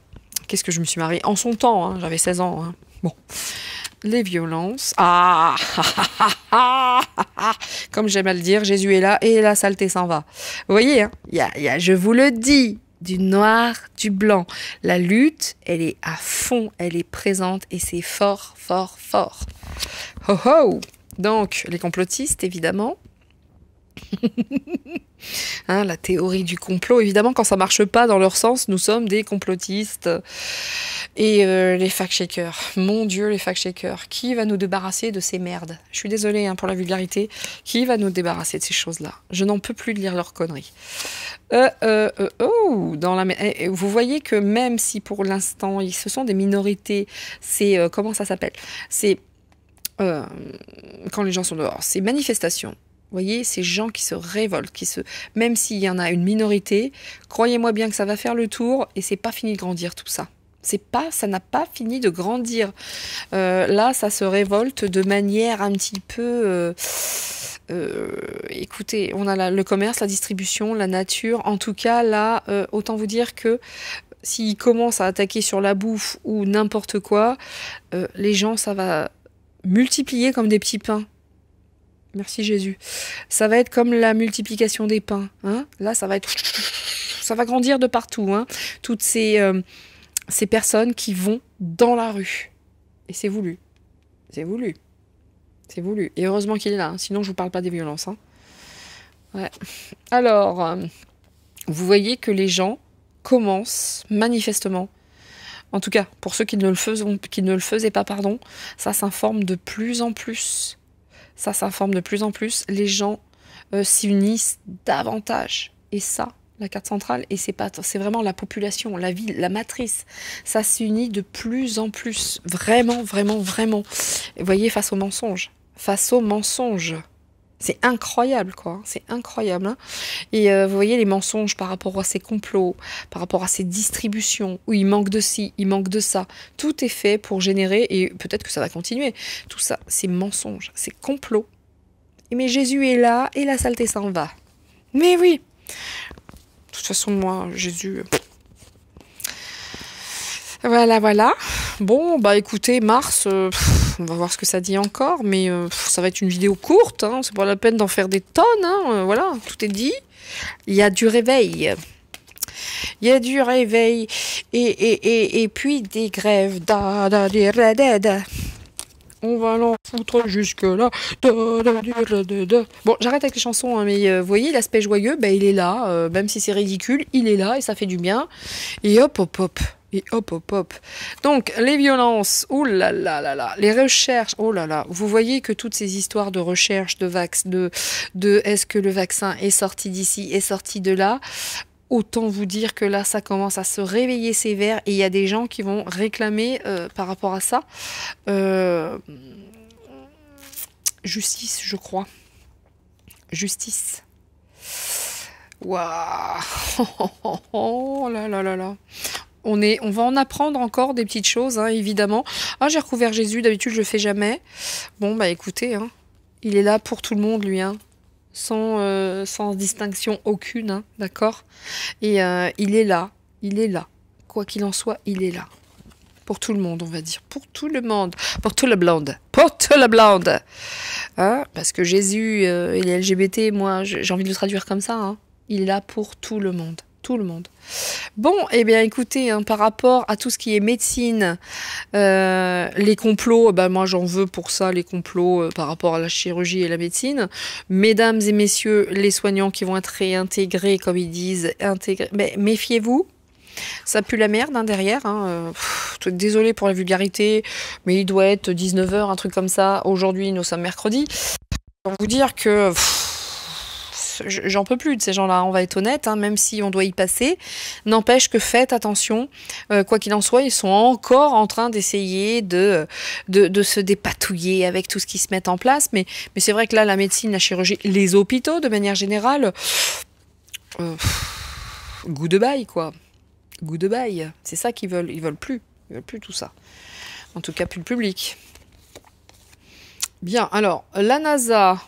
Qu'est-ce que je me suis mariée en son temps, hein, j'avais 16 ans. Hein. Bon. Les violences. Ah, comme j'aime à le dire, Jésus est là et la saleté s'en va. Vous voyez, hein, y a, je vous le dis, du noir, du blanc. La lutte, elle est à fond, elle est présente et c'est fort, fort, fort. Ho ho! Donc, les complotistes, évidemment. Hein, la théorie du complot, évidemment, quand ça marche pas dans leur sens, nous sommes des complotistes. Et les fact-checkers, mon Dieu, les fact-checkers, qui va nous débarrasser de ces merdes? Je suis désolée hein, pour la vulgarité, qui va nous débarrasser de ces choses-là? Je n'en peux plus de lire leurs conneries. Vous voyez que même si pour l'instant, ce sont des minorités, c'est, comment ça s'appelle? C'est, quand les gens sont dehors, c'est manifestations. Vous voyez, ces gens qui se révoltent, même s'il y en a une minorité, croyez-moi bien que ça va faire le tour et c'est pas fini de grandir tout ça. Ça n'a pas fini de grandir. Là, ça se révolte de manière un petit peu... écoutez, on a le commerce, la distribution, la nature. En tout cas, là, autant vous dire que s'ils commencent à attaquer sur la bouffe ou n'importe quoi, les gens, ça va multiplier comme des petits pains. Merci Jésus. Ça va être comme la multiplication des pains. Hein. Là, ça va grandir de partout. Hein. Toutes ces personnes qui vont dans la rue. Et c'est voulu. C'est voulu. C'est voulu. Et heureusement qu'il est là. Hein. Sinon, je vous parle pas des violences. Hein. Ouais. Alors, vous voyez que les gens commencent manifestement. En tout cas, pour ceux qui ne le faisaient pas, pardon, ça s'informe de plus en plus. Ça s'informe de plus en plus. Les gens s'unissent davantage. Et ça, la carte centrale, et c'est vraiment la population, la ville, la matrice. Ça s'unit de plus en plus. Vraiment, vraiment, vraiment. Vous voyez, face aux mensonges. Face aux mensonges. C'est incroyable, quoi. C'est incroyable. Hein. Et vous voyez les mensonges par rapport à ces complots, par rapport à ces distributions, où il manque de ci, il manque de ça. Tout est fait pour générer, et peut-être que ça va continuer. Tout ça, c'est mensonges, c'est complot. Mais Jésus est là, et la saleté s'en va. Mais oui. De toute façon, moi, Jésus... Voilà, voilà. Bon, bah écoutez, Mars, on va voir ce que ça dit encore, mais ça va être une vidéo courte, hein, c'est pas la peine d'en faire des tonnes, hein, voilà, tout est dit. Il y a du réveil. Il y a du réveil, et puis des grèves. On va l'en foutre jusque-là. Bon, j'arrête avec les chansons, hein, mais vous voyez, l'aspect joyeux, bah, il est là, même si c'est ridicule, il est là, et ça fait du bien. Et hop, hop, hop. Et hop, hop, hop. Donc, les violences, oh là là là là, les recherches, oh là là. Vous voyez que toutes ces histoires de recherche, de est-ce que le vaccin est sorti d'ici, est sorti de là, autant vous dire que là, ça commence à se réveiller sévère et il y a des gens qui vont réclamer par rapport à ça justice, je crois. Justice. Waouh. Oh là là là là. On va en apprendre encore des petites choses, hein, évidemment. Ah, j'ai recouvert Jésus, d'habitude je le fais jamais. Bon, bah écoutez, hein, il est là pour tout le monde, lui, hein, sans distinction aucune, hein, d'accord. Et il est là, quoi qu'il en soit, il est là. Pour tout le monde, on va dire. Pour tout le monde. Pour tout le blonde. Pour tout le blonde. Hein, parce que Jésus et les LGBT, moi, j'ai envie de le traduire comme ça. Hein. Il est là pour tout le monde. Tout le monde. Bon, eh bien écoutez, hein, par rapport à tout ce qui est médecine, les complots, bah, moi j'en veux pour ça, les complots par rapport à la chirurgie et la médecine. Mesdames et messieurs, les soignants qui vont être réintégrés, comme ils disent, intégrés, mais méfiez-vous. Ça pue la merde hein, derrière. Hein. Désolée pour la vulgarité, mais il doit être 19 h, un truc comme ça. Aujourd'hui, nous sommes mercredi. Pour vous dire que j'en peux plus de ces gens-là, on va être honnête, hein, même si on doit y passer. N'empêche que faites attention, quoi qu'il en soit, ils sont encore en train d'essayer de se dépatouiller avec tout ce qui se met en place. Mais c'est vrai que là, la médecine, la chirurgie, les hôpitaux, de manière générale, goodbye, quoi. Goodbye. C'est ça qu'ils veulent. Ils veulent plus. Ils veulent plus tout ça. En tout cas, plus le public. Bien, alors, la NASA,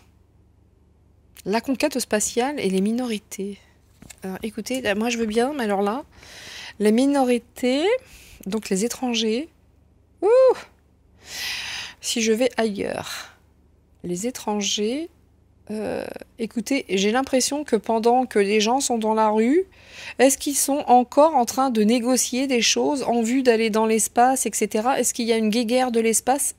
la conquête spatiale et les minorités. Alors, écoutez, moi je veux bien, mais alors là, les minorités, donc les étrangers, si je vais ailleurs, les étrangers, écoutez, j'ai l'impression que pendant que les gens sont dans la rue, est-ce qu'ils sont encore en train de négocier des choses en vue d'aller dans l'espace, etc. Est-ce qu'il y a une guéguerre de l'espace?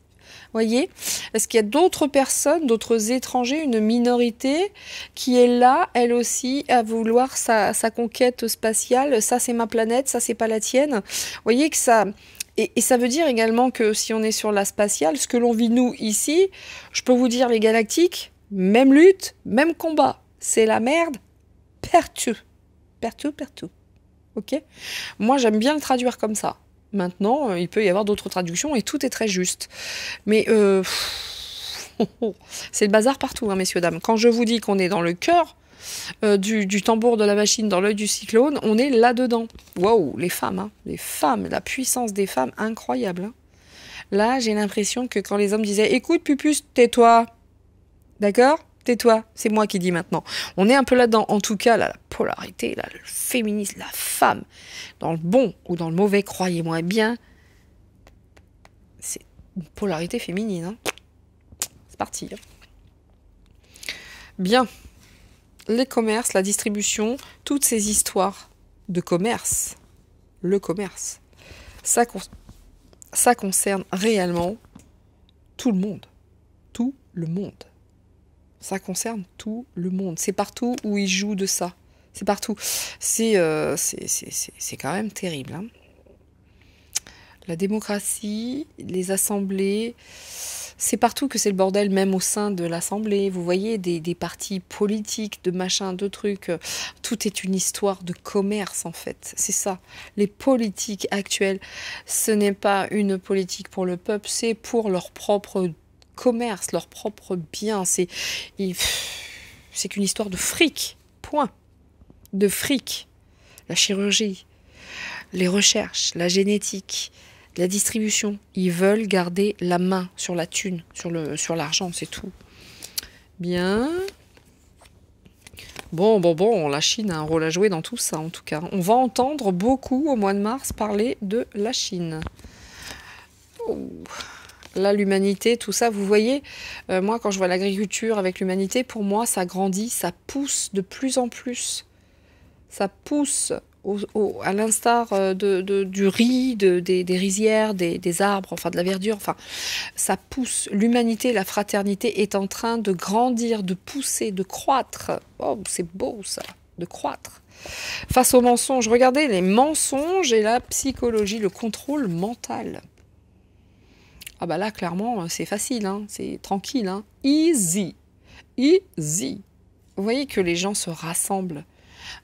Voyez, est-ce qu'il y a d'autres personnes, d'autres étrangers, une minorité qui est là, elle aussi, à vouloir sa conquête spatiale? Ça, c'est ma planète, ça, c'est pas la tienne. Voyez que ça... Et ça veut dire également que si on est sur la spatiale, ce que l'on vit nous ici, je peux vous dire les galactiques, même lutte, même combat. C'est la merde, partout. Partout. Ok? Moi, j'aime bien le traduire comme ça. Maintenant, il peut y avoir d'autres traductions et tout est très juste. Mais c'est le bazar partout, hein, messieurs, dames. Quand je vous dis qu'on est dans le cœur du tambour de la machine, dans l'œil du cyclone, on est là-dedans. Waouh, les femmes, hein, les femmes, la puissance des femmes, incroyable. Hein. Là, j'ai l'impression que quand les hommes disaient « Écoute, Pupus, tais-toi », d'accord ? Tais-toi, c'est moi qui dis maintenant. On est un peu là-dedans. En tout cas, là, la polarité, là, le féminisme, la femme, dans le bon ou dans le mauvais, croyez-moi bien, c'est une polarité féminine. Hein. C'est parti. Hein. Bien. Les commerces, la distribution, toutes ces histoires de commerce, le commerce, ça concerne réellement tout le monde. Tout le monde. Ça concerne tout le monde. C'est partout où ils jouent de ça. C'est partout. C'est quand même terrible. Hein. La démocratie, les assemblées, c'est partout que c'est le bordel, même au sein de l'assemblée. Vous voyez, des partis politiques, de machins, de trucs. Tout est une histoire de commerce, en fait. C'est ça. Les politiques actuelles, ce n'est pas une politique pour le peuple, c'est pour leur propre commerce, leur propre bien. C'est qu'une histoire de fric. Point. De fric. La chirurgie, les recherches, la génétique, la distribution. Ils veulent garder la main sur la thune, sur l'argent, c'est tout. Bien. Bon, la Chine a un rôle à jouer dans tout ça, en tout cas. On va entendre beaucoup, au mois de mars, parler de la Chine. Oh. Là, l'humanité, tout ça, vous voyez, moi, quand je vois l'agriculture avec l'humanité, pour moi, ça grandit, ça pousse de plus en plus. Ça pousse à l'instar du riz, des rizières, des arbres, enfin de la verdure, enfin, ça pousse. L'humanité, la fraternité est en train de grandir, de pousser, de croître. Oh, c'est beau, ça, de croître. Face aux mensonges, regardez, les mensonges et la psychologie, le contrôle mental. Ah bah là, clairement, c'est facile, hein, c'est tranquille, hein. Easy. Easy. Vous voyez que les gens se rassemblent.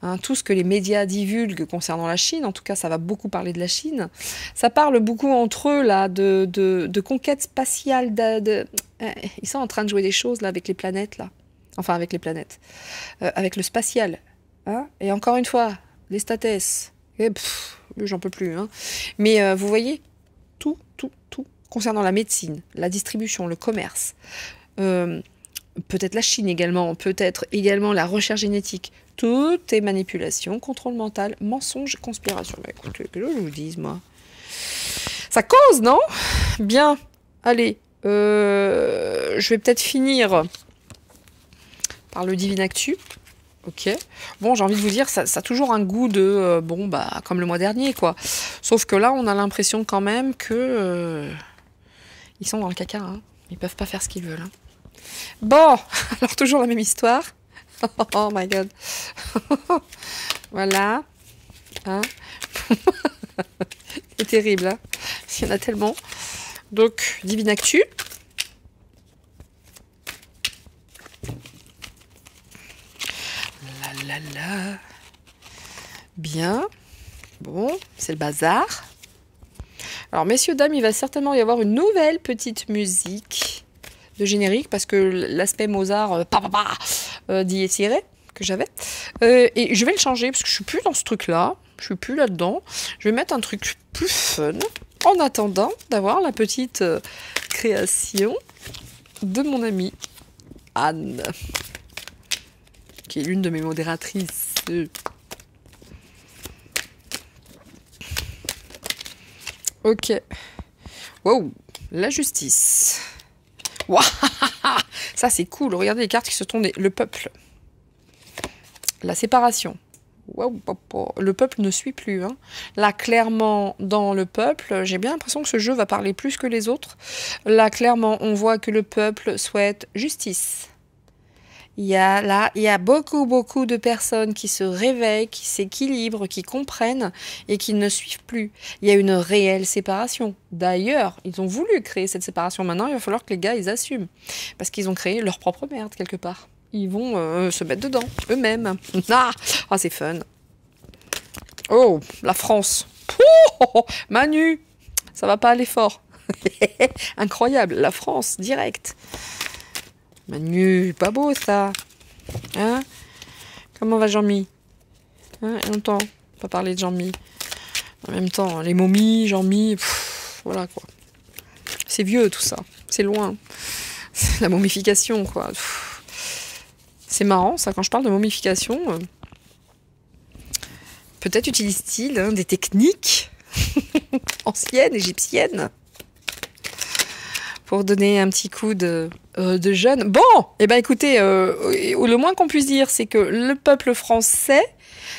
Hein, tout ce que les médias divulguent concernant la Chine, en tout cas, ça va beaucoup parler de la Chine. Ça parle beaucoup entre eux, là, de conquête spatiale. Ils sont en train de jouer des choses, là, avec les planètes, là. Enfin, avec les planètes. Avec le spatial. Hein. Et encore une fois, les statès. J'en peux plus. Hein. Mais vous voyez, tout. Concernant la médecine, la distribution, le commerce, peut-être la Chine également, peut-être également la recherche génétique. Tout est manipulation, contrôle mental, mensonge, conspiration. Bah, écoutez, que je vous dise, moi. Ça cause, non? Bien. Allez, je vais peut-être finir par le Divine Actu. Ok. Bon, j'ai envie de vous dire, ça a toujours un goût de, bon, bah, comme le mois dernier, quoi. Sauf que là, on a l'impression quand même que ils sont dans le caca, hein. Ils peuvent pas faire ce qu'ils veulent, hein. Bon, alors toujours la même histoire. Oh my god. Voilà. Hein. C'est terrible, hein. Il y en a tellement. Donc, Divine Actu. La la la. Bien. Bon, c'est le bazar. Alors, messieurs, dames, il va certainement y avoir une nouvelle petite musique de générique parce que l'aspect Mozart d'y étirer que j'avais. Et je vais le changer parce que je suis plus dans ce truc-là. Je suis plus là-dedans. Je vais mettre un truc plus fun en attendant d'avoir la petite création de mon amie Anne, qui est l'une de mes modératrices. Ok. Wow, la justice. Wow. Ça c'est cool. Regardez les cartes qui se tournent. Le peuple. La séparation. Wow. Le peuple ne suit plus, hein. Là, clairement, dans le peuple, j'ai bien l'impression que ce jeu va parler plus que les autres. Là, clairement, on voit que le peuple souhaite justice. Il y a beaucoup de personnes qui se réveillent, qui s'équilibrent, qui comprennent et qui ne suivent plus. Il y a une réelle séparation. D'ailleurs, ils ont voulu créer cette séparation. Maintenant, il va falloir que les gars, ils assument. Parce qu'ils ont créé leur propre merde, quelque part. Ils vont se mettre dedans, eux-mêmes. Ah, c'est fun. Oh, la France. Oh, Manu, ça va pas aller fort. Incroyable, la France, direct. Manu, pas beau ça. Hein? Comment va Jean-Mi? Hein, longtemps, pas parler de Jean-Mi. En même temps, les momies, Jean-Mi, voilà quoi. C'est vieux tout ça, c'est loin. C'est la momification quoi. C'est marrant ça, quand je parle de momification, peut-être utilise-t-il des techniques anciennes, égyptiennes, pour donner un petit coup de jeune. Bon, eh ben écoutez, le moins qu'on puisse dire, c'est que le peuple français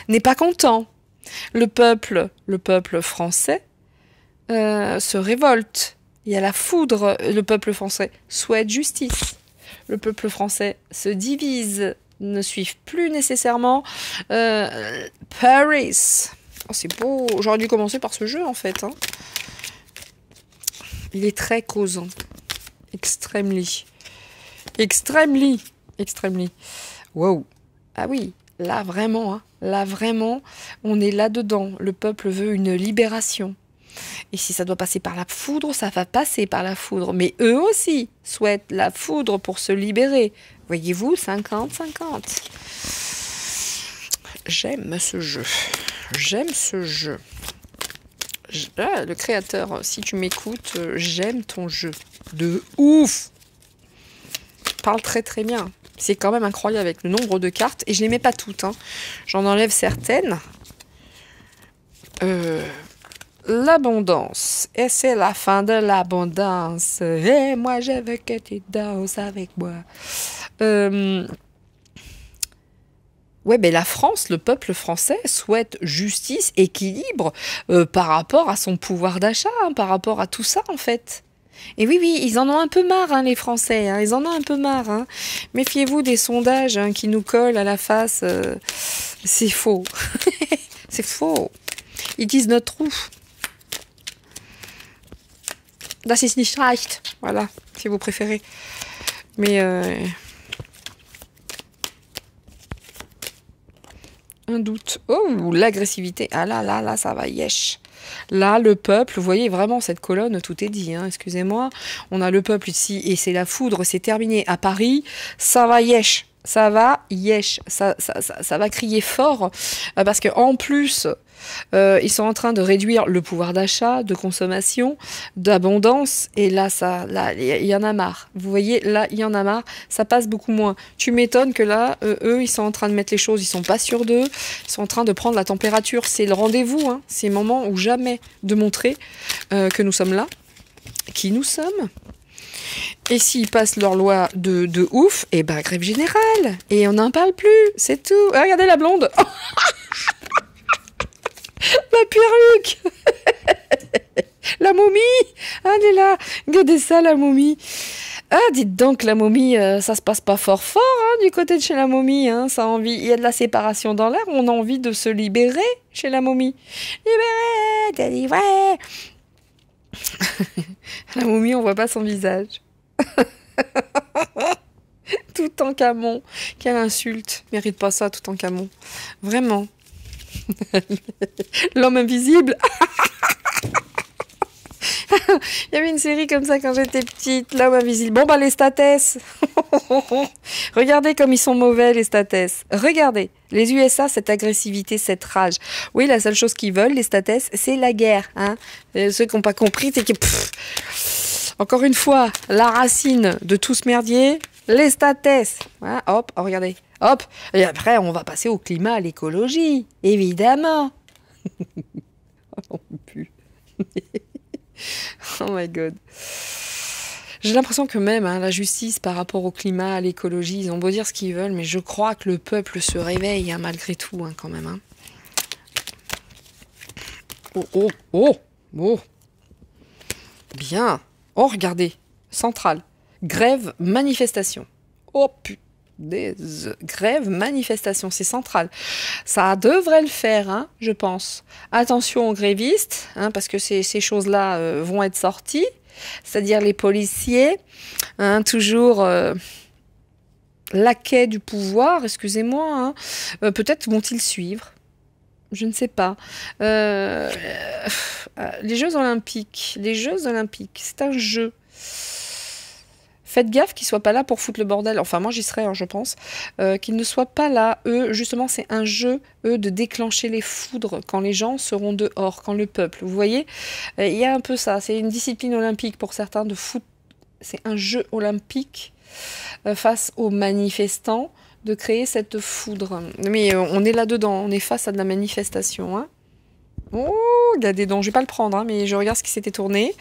n'est pas content. Le peuple français se révolte. Il y a la foudre. Le peuple français souhaite justice. Le peuple français se divise, ne suivent plus nécessairement Paris. Oh, c'est beau. J'aurais dû commencer par ce jeu en fait, hein. Il est très causant. Extremely. Wow. Ah oui, là vraiment, hein. Là vraiment, on est là-dedans. Le peuple veut une libération. Et si ça doit passer par la foudre, ça va passer par la foudre. Mais eux aussi souhaitent la foudre pour se libérer. Voyez-vous, 50-50. J'aime ce jeu. J'aime ce jeu. Le créateur, si tu m'écoutes, j'aime ton jeu. De ouf! Parle très très bien. C'est quand même incroyable avec le nombre de cartes. Et je les mets pas toutes, hein. J'en enlève certaines. L'abondance. Et c'est la fin de l'abondance. Et moi, je veux que tu danses avec moi. Ouais, ben la France, le peuple français souhaite justice, équilibre par rapport à son pouvoir d'achat, hein, par rapport à tout ça, en fait. Et oui, ils en ont un peu marre, hein, les Français. Hein, ils en ont un peu marre. Hein. Méfiez-vous des sondages hein, qui nous collent à la face. C'est faux. C'est faux. Ils disent notre trou. Das ist nicht recht. Voilà, si vous préférez. Mais un doute. Oh, l'agressivité. Ah là, ça va, yesh. Là, le peuple, vous voyez vraiment cette colonne, tout est dit, hein, excusez-moi. On a le peuple ici et c'est la foudre, c'est terminé. À Paris, ça va, yesh. Ça va, yesh. Ça va crier fort parce qu'en plus, ils sont en train de réduire le pouvoir d'achat, de consommation, d'abondance. Et là, il y en a marre. Vous voyez, là, il y en a marre. Ça passe beaucoup moins. Tu m'étonnes que là, eux, ils sont en train de mettre les choses. Ils sont pas sûrs d'eux. Ils sont en train de prendre la température. C'est le rendez-vous. Hein. C'est le moment où jamais de montrer que nous sommes là, qui nous sommes. Et s'ils passent leur loi de ouf, et ben grève générale. Et on n'en parle plus, c'est tout. Ah, regardez la blonde. Ma perruque. La momie. Ah, elle est là. Regardez ça, la momie. Ah, dites donc, la momie, ça se passe pas fort hein, du côté de chez la momie. Hein, ça a envie, il y a de la séparation dans l'air. On a envie de se libérer chez la momie. Libéré, délivré. La momie, on voit pas son visage. Toutankhamon, quelle insulte. Mérite pas ça, Toutankhamon. Vraiment. L'homme invisible. Il y avait une série comme ça quand j'étais petite, l'homme invisible. Bon, bah, les statès. Regardez comme ils sont mauvais, les statès. Regardez. Les USA, cette agressivité, cette rage. Oui, la seule chose qu'ils veulent, les statès, c'est la guerre. Hein. Ceux qui n'ont pas compris, c'est que... encore une fois, la racine de tout ce merdier, les statès. Hein, hop, oh, regardez. Hop. Et après, on va passer au climat, à l'écologie. Évidemment. Oh, oh my god. J'ai l'impression que même hein, la justice par rapport au climat, à l'écologie, ils ont beau dire ce qu'ils veulent, mais je crois que le peuple se réveille hein, malgré tout hein, quand même. Hein. Oh, oh, oh, oh. Bien. Oh, regardez. Centrale. Grève, manifestation. Oh, putain. Grève, manifestation, c'est central. Ça devrait le faire, hein, je pense. Attention aux grévistes, hein, parce que ces choses-là vont être sorties. C'est-à-dire les policiers, hein, toujours laquais du pouvoir, excusez-moi. Hein. Peut-être vont-ils suivre. Je ne sais pas. Les Jeux Olympiques. Les Jeux Olympiques, c'est un jeu. Faites gaffe qu'ils ne soient pas là pour foutre le bordel. Enfin, moi, j'y serais, hein, je pense. Qu'ils ne soient pas là. Eux, justement, c'est un jeu, de déclencher les foudres quand les gens seront dehors, quand le peuple. Vous voyez, il y a un peu ça. C'est une discipline olympique pour certains de foutre. C'est un jeu olympique face aux manifestants de créer cette foudre. Mais on est là-dedans. On est face à de la manifestation. Hein. Oh, il y a des dons. Je ne vais pas le prendre, hein, mais je regarde ce qui s'était tourné.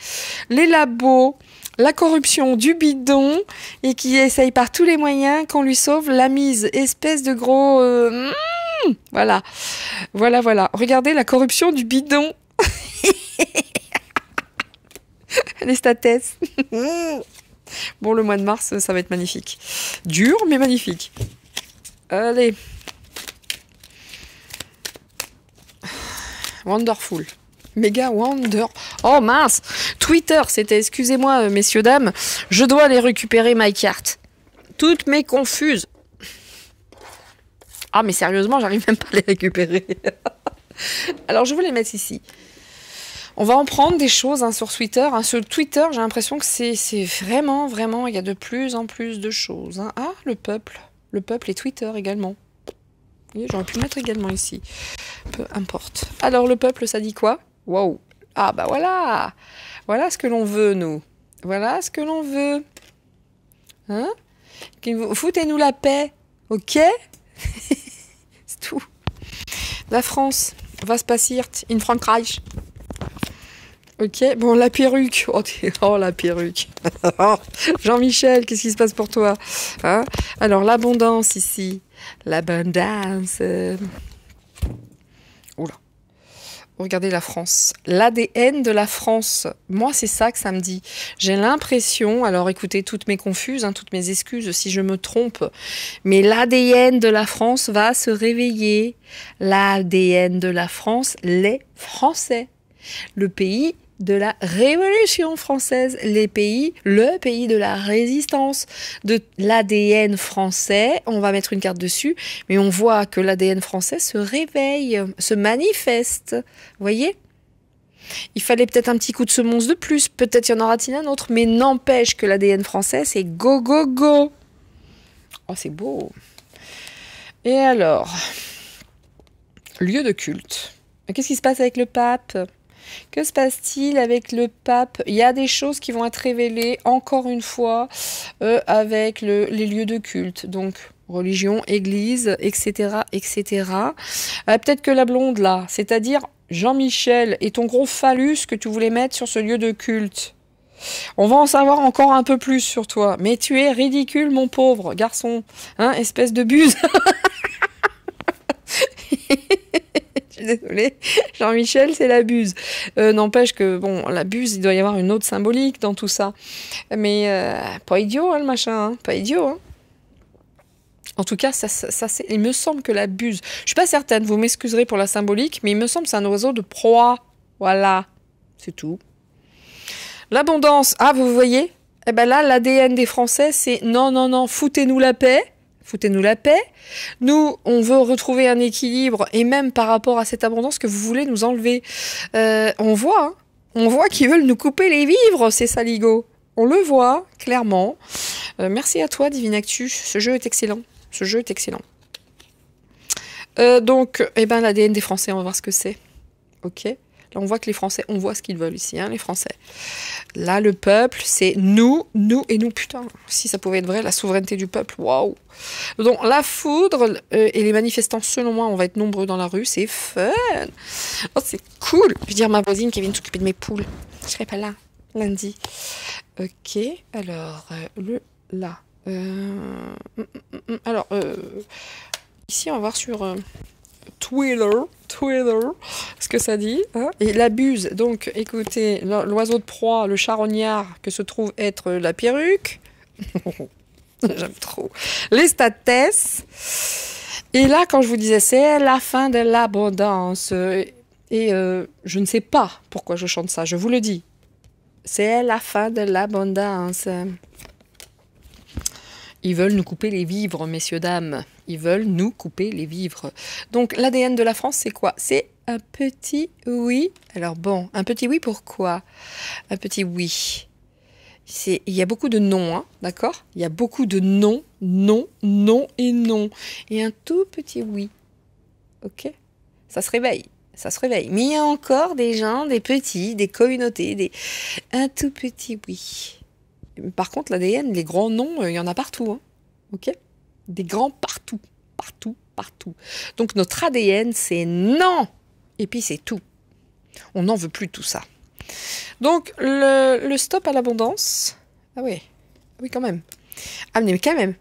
Les labos. La corruption du bidon et qui essaye par tous les moyens qu'on lui sauve la mise. Espèce de gros... voilà. Voilà, voilà. Regardez la corruption du bidon. Les statès. Bon, le mois de mars, ça va être magnifique. Dur, mais magnifique. Allez. Wonderful. Méga Wonder. Oh mince. Twitter, c'était, excusez-moi, messieurs, dames, je dois aller récupérer my carte. Toutes mes confuses. Ah, mais sérieusement, j'arrive même pas à les récupérer. Alors, je vais les mettre ici. On va en prendre des choses hein, sur Twitter. Hein. Sur Twitter, j'ai l'impression que c'est vraiment, vraiment, il y a de plus en plus de choses. Hein. Ah, le peuple. Le peuple et Twitter également. J'aurais pu le mettre également ici. Peu importe. Alors, le peuple, ça dit quoi? Wow. Ah bah voilà. Voilà ce que l'on veut, nous. Voilà ce que l'on veut. Hein? Foutez-nous la paix. Ok? C'est tout. La France va se passer in Frankreich. Ok, bon, la perruque. Oh la perruque. Jean-Michel, qu'est-ce qui se passe pour toi? Hein? Alors, l'abondance ici. L'abondance. Oula. Regardez la France. L'ADN de la France. Moi, c'est ça que ça me dit. J'ai l'impression, alors écoutez, toutes mes confuses, hein, toutes mes excuses si je me trompe, mais l'ADN de la France va se réveiller. L'ADN de la France, les Français. Le pays de la Révolution française, le pays de la résistance, de l'ADN français. On va mettre une carte dessus, mais on voit que l'ADN français se réveille, se manifeste. Vous voyez ? Il fallait peut-être un petit coup de semonce de plus, peut-être y en aura-t-il un autre, mais n'empêche que l'ADN français, c'est go, go, go. Oh, c'est beau. Et alors, lieu de culte. Qu'est-ce qui se passe avec le pape ? Que se passe-t-il avec le pape? Il y a des choses qui vont être révélées, encore une fois, avec les lieux de culte. Donc, religion, église, etc., etc. Peut-être que la blonde, là, c'est-à-dire Jean-Michel et ton gros phallus que tu voulais mettre sur ce lieu de culte. On va en savoir encore un peu plus sur toi. Mais tu es ridicule, mon pauvre garçon. Hein, espèce de buse. Je suis désolée. Jean-Michel, c'est la buse. N'empêche que, bon, la buse, il doit y avoir une autre symbolique dans tout ça. Mais pas idiot, hein, le machin. Hein, pas idiot, hein. En tout cas, ça il me semble que la buse... Je suis pas certaine, vous m'excuserez pour la symbolique, mais il me semble que c'est un oiseau de proie. Voilà. C'est tout. L'abondance. Ah, vous voyez? Eh ben là, l'ADN des Français, c'est non, non, non, foutez-nous la paix. Foutez-nous la paix. Nous, on veut retrouver un équilibre, et même par rapport à cette abondance que vous voulez nous enlever. On voit, hein. On voit qu'ils veulent nous couper les vivres, ces saligots. On le voit, clairement. Merci à toi, Divine Actu. Ce jeu est excellent. Ce jeu est excellent. Donc, eh ben, l'ADN des Français, on va voir ce que c'est. Ok? Là, on voit que les Français, on voit ce qu'ils veulent ici, hein, les Français. Là, le peuple, c'est nous, nous et nous. Putain, si ça pouvait être vrai, la souveraineté du peuple, waouh! Donc, la foudre et les manifestants, selon moi, on va être nombreux dans la rue, c'est fun! Oh, c'est cool! Je vais dire à ma voisine qui vient s'occuper de mes poules. Je serai pas là, lundi. Ok, alors, là. Alors, ici, on va voir sur Twitter, ce que ça dit. Hein, et la buse, donc, écoutez, l'oiseau de proie, le charognard, que se trouve être la perruque. J'aime trop. Les statesses. Et là, quand je vous disais, c'est la fin de l'abondance. Et je ne sais pas pourquoi je chante ça, je vous le dis. C'est la fin de l'abondance. Ils veulent nous couper les vivres, messieurs, dames. Ils veulent nous couper les vivres. Donc, l'ADN de la France, c'est quoi? C'est un petit oui. Alors bon, un petit oui, pourquoi? Un petit oui. Il y a beaucoup de non, hein, d'accord? Il y a beaucoup de non, non, non et non. Et un tout petit oui. Ok? Ça se réveille. Ça se réveille. Mais il y a encore des gens, des petits, des communautés, un tout petit oui. Par contre, l'ADN, les grands noms, il y en a partout. Hein. Ok? Des grands partout. Partout, partout. Donc, notre ADN, c'est non. Et puis, c'est tout. On n'en veut plus tout ça. Donc, le stop à l'abondance. Ah oui. Oui, quand même. Ah, mais quand même.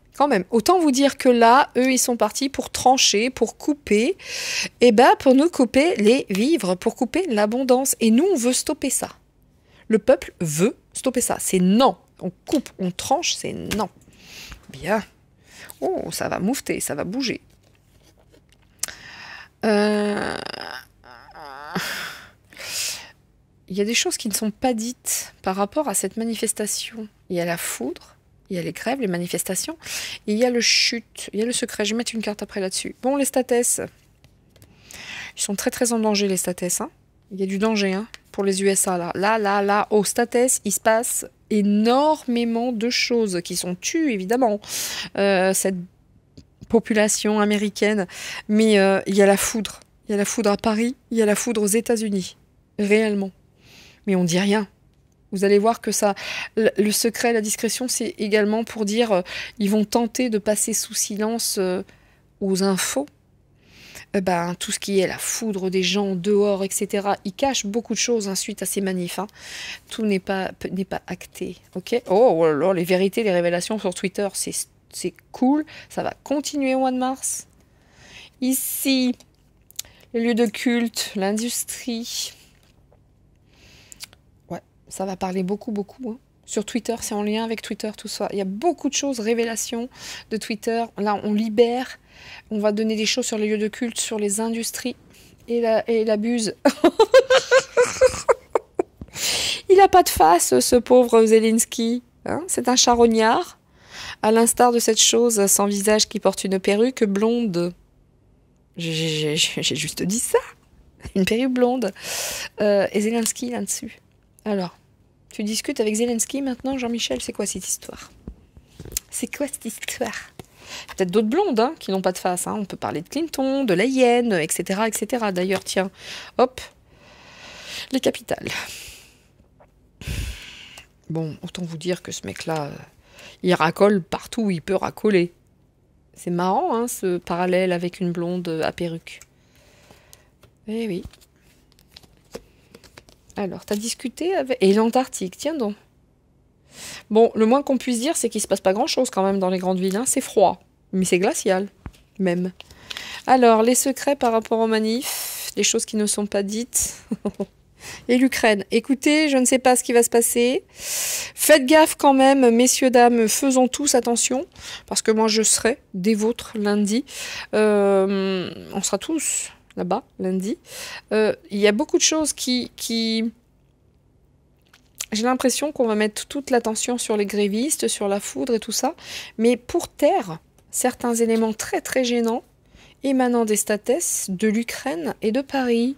Autant vous dire que là, eux, ils sont partis pour trancher, pour couper. Et ben, pour nous couper les vivres, pour couper l'abondance. Et nous, on veut stopper ça. Le peuple veut stopper ça. C'est non. On coupe, on tranche, c'est non. Bien. Oh, ça va moufter, ça va bouger. Il y a des choses qui ne sont pas dites par rapport à cette manifestation. Il y a la foudre, il y a les grèves, les manifestations, et il y a le chute, il y a le secret. Je vais mettre une carte après là-dessus. Bon, les statesses. Ils sont très très en danger, les statesses. Hein. Il y a du danger hein, pour les USA. Là, aux statesses, il se passe énormément de choses qui sont tues, évidemment, cette population américaine. Mais il y a la foudre. Il y a la foudre à Paris, il y a la foudre aux États-Unis. Réellement. Mais on dit rien. Vous allez voir que ça, le secret, la discrétion, c'est également pour dire ils vont tenter de passer sous silence aux infos. Tout ce qui est la foudre des gens dehors, etc. Ils cachent beaucoup de choses suite à ces manifs. Hein. Tout n'est pas acté. Ok. Oh là là, les vérités, les révélations sur Twitter, c'est cool. Ça va continuer au mois de mars. Ici, les lieux de culte, l'industrie. Ouais, ça va parler beaucoup. Hein. Sur Twitter, c'est en lien avec Twitter, tout ça. Il y a beaucoup de choses, révélations de Twitter. Là, on libère. On va donner des choses sur les lieux de culte, sur les industries et la buse. Il n'a pas de face, ce pauvre Zelensky. Hein, c'est un charognard. À l'instar de cette chose sans visage qui porte une perruque blonde. J'ai juste dit ça. Une perruque blonde. Et Zelensky là-dessus. Alors, tu discutes avec Zelensky maintenant, Jean-Michel, c'est quoi cette histoire? C'est quoi cette histoire? Peut-être d'autres blondes hein, qui n'ont pas de face. Hein. On peut parler de Clinton, de la hyène, etc. etc. D'ailleurs, tiens, hop, les capitales. Bon, autant vous dire que ce mec-là, il racole partout où il peut racoler. C'est marrant, hein, ce parallèle avec une blonde à perruque. Eh oui. Alors, t'as discuté avec... Et l'Antarctique, tiens donc. Bon, le moins qu'on puisse dire, c'est qu'il se passe pas grand-chose quand même dans les grandes villes. Hein. C'est froid, mais c'est glacial, même. Alors, les secrets par rapport aux manifs, les choses qui ne sont pas dites. Et l'Ukraine. Écoutez, je ne sais pas ce qui va se passer. Faites gaffe quand même, messieurs, dames, faisons tous attention, parce que moi je serai des vôtres lundi. On sera tous là-bas lundi. Il y a beaucoup de choses qui... J'ai l'impression qu'on va mettre toute l'attention sur les grévistes, sur la foudre et tout ça, mais pour taire certains éléments très très gênants émanant des statès de l'Ukraine et de Paris.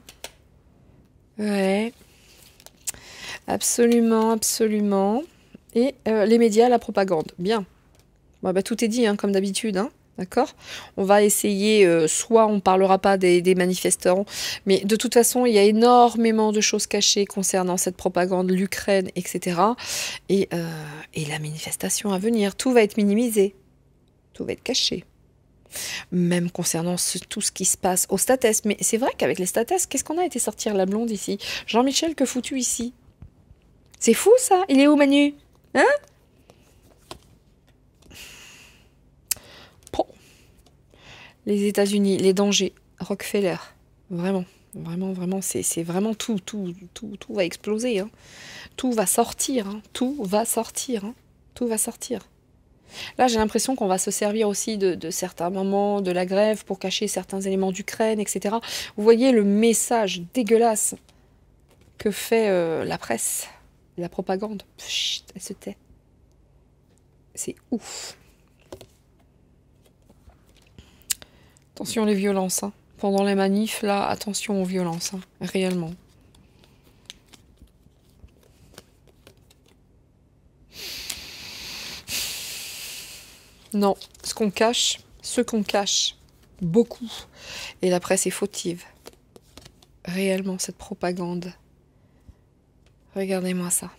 Ouais, absolument, absolument. Et les médias, la propagande. Bien. Bon, bah, tout est dit, hein, comme d'habitude. Hein, d'accord? On va essayer, soit on ne parlera pas des manifestants, mais de toute façon, il y a énormément de choses cachées concernant cette propagande, l'Ukraine, etc. Et la manifestation à venir. Tout va être minimisé. Tout va être caché. Même concernant tout ce qui se passe aux statès. Mais c'est vrai qu'avec les statès, qu'est-ce qu'on a été sortir la blonde ici? Jean-Michel, que fous-tu ici? C'est fou ça. Il est où Manu? Hein? Bon. Les États-Unis, les dangers. Rockefeller. Vraiment. Vraiment, vraiment. C'est vraiment tout va exploser. Hein. Tout va sortir. Hein. Tout va sortir. Hein. Tout va sortir. Là, j'ai l'impression qu'on va se servir aussi de certains moments de la grève pour cacher certains éléments d'Ukraine, etc. Vous voyez le message dégueulasse que fait la presse, la propagande. Chut, elle se tait. C'est ouf. Attention les violences. Hein. Pendant les manifs, là, attention aux violences. Hein. Réellement. Non, ce qu'on cache, beaucoup. Et la presse est fautive. Réellement, cette propagande. Regardez-moi ça.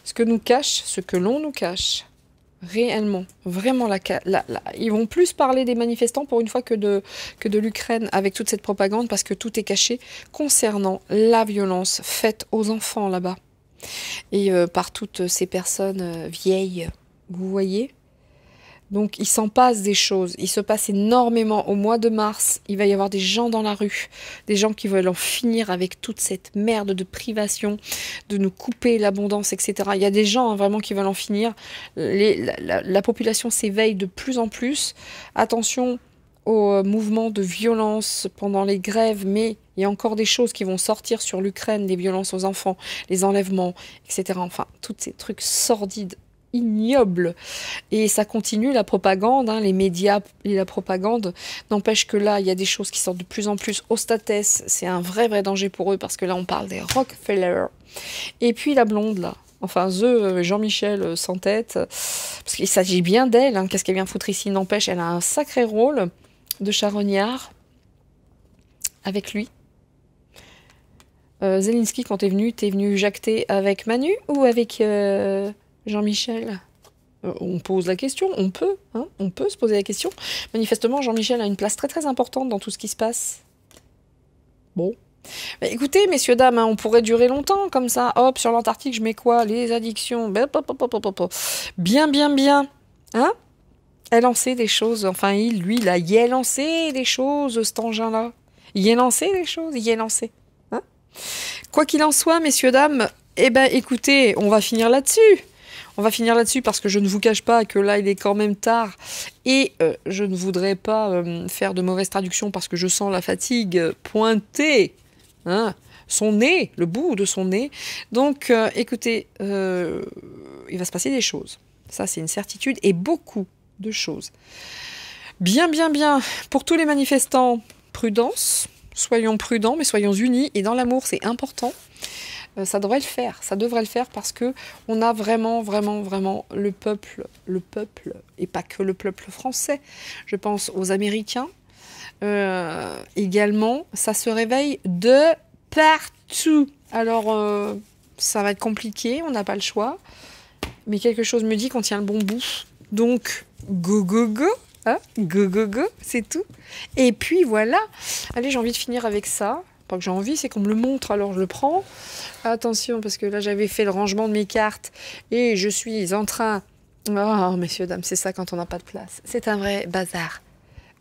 Ce que nous cache, ce que l'on nous cache, réellement, vraiment, ils vont plus parler des manifestants pour une fois que de l'Ukraine avec toute cette propagande, parce que tout est caché concernant la violence faite aux enfants là-bas. Et par toutes ces personnes vieilles, vous voyez ? Donc il s'en passe des choses, il se passe énormément. Au mois de mars, il va y avoir des gens dans la rue, des gens qui veulent en finir avec toute cette merde de privation, de nous couper l'abondance, etc. Il y a des gens hein, vraiment qui veulent en finir. La population s'éveille de plus en plus. Attention aux mouvements de violence pendant les grèves, mais il y a encore des choses qui vont sortir sur l'Ukraine, les violences aux enfants, les enlèvements, etc. Enfin, tous ces trucs sordides, ignoble. Et ça continue, la propagande, hein, les médias et la propagande. N'empêche que là, il y a des choses qui sortent de plus en plus aux statès. C'est un vrai danger pour eux, parce que là, on parle des Rockefeller. Et puis la blonde, là. Enfin, Jean-Michel sans tête. Parce qu'il s'agit bien d'elle. Hein. Qu'est-ce qu'elle vient foutre ici? N'empêche, elle a un sacré rôle de charognard avec lui. Zelensky, quand t'es venu jacter avec Manu ou avec... Jean-Michel, on pose la question, on peut se poser la question. Manifestement, Jean-Michel a une place très très importante dans tout ce qui se passe. Bon. Bah, écoutez, messieurs, dames, hein, on pourrait durer longtemps comme ça. Hop, sur l'Antarctique, je mets quoi? Les addictions. Bien. Hein? Elle lancé des choses, enfin lui, là, il a lancé des choses, cet engin-là. Il a lancé des choses, il a lancé. Hein? Quoi qu'il en soit, messieurs, dames, eh ben, écoutez, on va finir là-dessus. On va finir là-dessus parce que je ne vous cache pas que là, il est quand même tard. Et je ne voudrais pas faire de mauvaises traductions parce que je sens la fatigue pointer hein, son nez, le bout de son nez. Donc, écoutez, il va se passer des choses. Ça, c'est une certitude et beaucoup de choses. Bien. Pour tous les manifestants, prudence. Soyons prudents, mais soyons unis. Et dans l'amour, c'est important. Ça devrait le faire parce que on a vraiment le peuple, et pas que le peuple français. Je pense aux Américains. Également, ça se réveille de partout. Alors, ça va être compliqué, on n'a pas le choix. Mais quelque chose me dit qu'on tient le bon bout. Donc, go, hein, go, c'est tout. Et puis voilà. Allez, j'ai envie de finir avec ça. Pas que j'ai envie, c'est qu'on me le montre, alors je le prends. Attention, parce que là, j'avais fait le rangement de mes cartes et je suis en train... Oh, messieurs, dames, c'est ça quand on n'a pas de place. C'est un vrai bazar.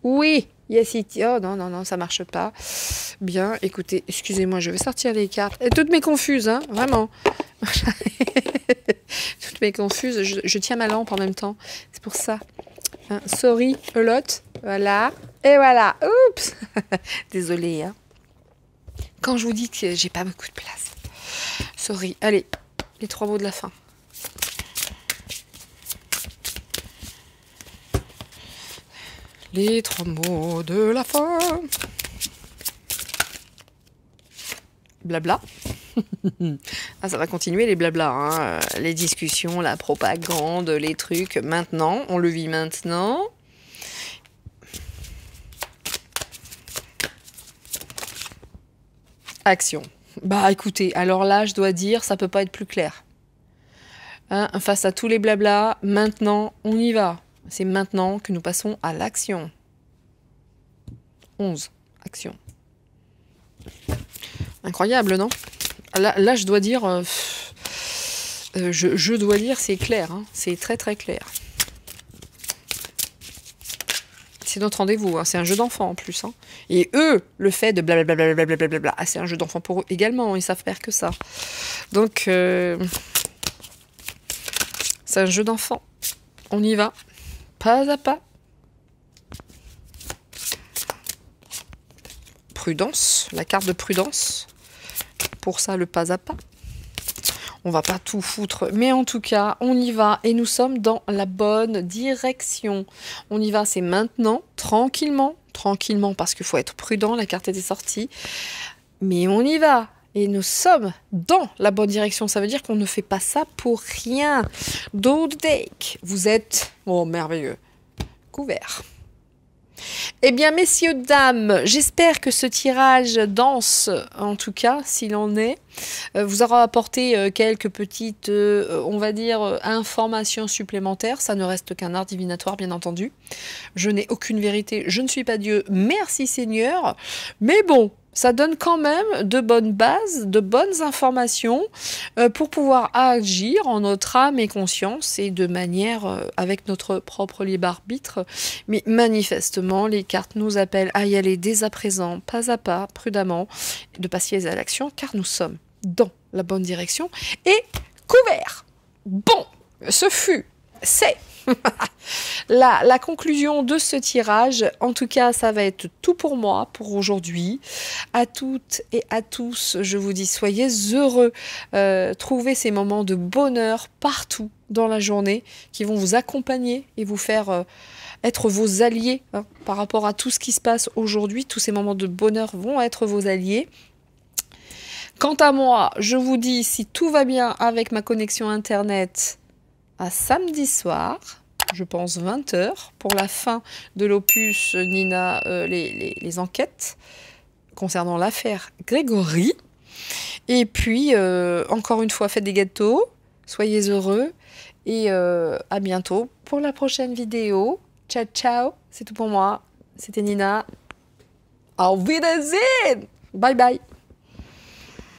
Oui, yes it. Oh non, non, non, ça marche pas. Bien, écoutez, excusez-moi, je vais sortir les cartes. Et toutes mes confuses, hein, vraiment. Toutes mes confuses, je tiens ma lampe en même temps. C'est pour ça. Hein, sorry, a lot. Voilà. Et voilà. Oups. Désolée, hein. Quand je vous dis que j'ai pas beaucoup de place. Sorry. Allez, les 3 mots de la fin. Les 3 mots de la fin. Blabla. Ah, ça va continuer les blabla, hein. Les discussions, la propagande, les trucs. Maintenant, on le vit maintenant. Action. Bah écoutez, alors là, je dois dire, ça peut pas être plus clair. Hein, face à tous les blabla, maintenant, on y va. C'est maintenant que nous passons à l'action. 11. Action. Incroyable, non? Là, je dois dire... je dois dire, c'est clair. Hein, c'est très très clair. C'est notre rendez-vous. Hein, c'est un jeu d'enfant en plus. Hein. Et eux, le fait de blablabla, c'est un jeu d'enfant pour eux également. Ils savent faire que ça. Donc, c'est un jeu d'enfant. On y va. Pas à pas. Prudence, la carte de prudence. Pour ça, le pas à pas. On va pas tout foutre, mais en tout cas, on y va et nous sommes dans la bonne direction. On y va, c'est maintenant, tranquillement, tranquillement, parce qu'il faut être prudent, la carte était sortie. Mais on y va. Et nous sommes dans la bonne direction. Ça veut dire qu'on ne fait pas ça pour rien. Don't deck. Vous êtes, oh merveilleux, couverts. Eh bien, messieurs, dames, j'espère que ce tirage dense, en tout cas, s'il en est, vous aura apporté quelques petites, on va dire, informations supplémentaires. Ça ne reste qu'un art divinatoire, bien entendu. Je n'ai aucune vérité, je ne suis pas Dieu, merci Seigneur. Mais bon, ça donne quand même de bonnes bases, de bonnes informations pour pouvoir agir en notre âme et conscience et de manière avec notre propre libre arbitre. Mais manifestement, les cartes nous appellent à y aller dès à présent, pas à pas, prudemment, de passer à l'action car nous sommes dans la bonne direction et couverts. Bon, c'est la conclusion de ce tirage. En tout cas, ça va être tout pour moi pour aujourd'hui. À toutes et à tous, je vous dis soyez heureux. Trouvez ces moments de bonheur partout dans la journée qui vont vous accompagner et vous faire être vos alliés hein, par rapport à tout ce qui se passe aujourd'hui. Tous ces moments de bonheur vont être vos alliés. Quant à moi, je vous dis si tout va bien avec ma connexion internet à samedi soir, je pense 20 h, pour la fin de l'opus Nina, les enquêtes concernant l'affaire Grégory. Et puis, encore une fois, faites des gâteaux, soyez heureux et à bientôt pour la prochaine vidéo. Ciao, ciao, c'est tout pour moi. C'était Nina. Auf Wiedersehen. Bye bye.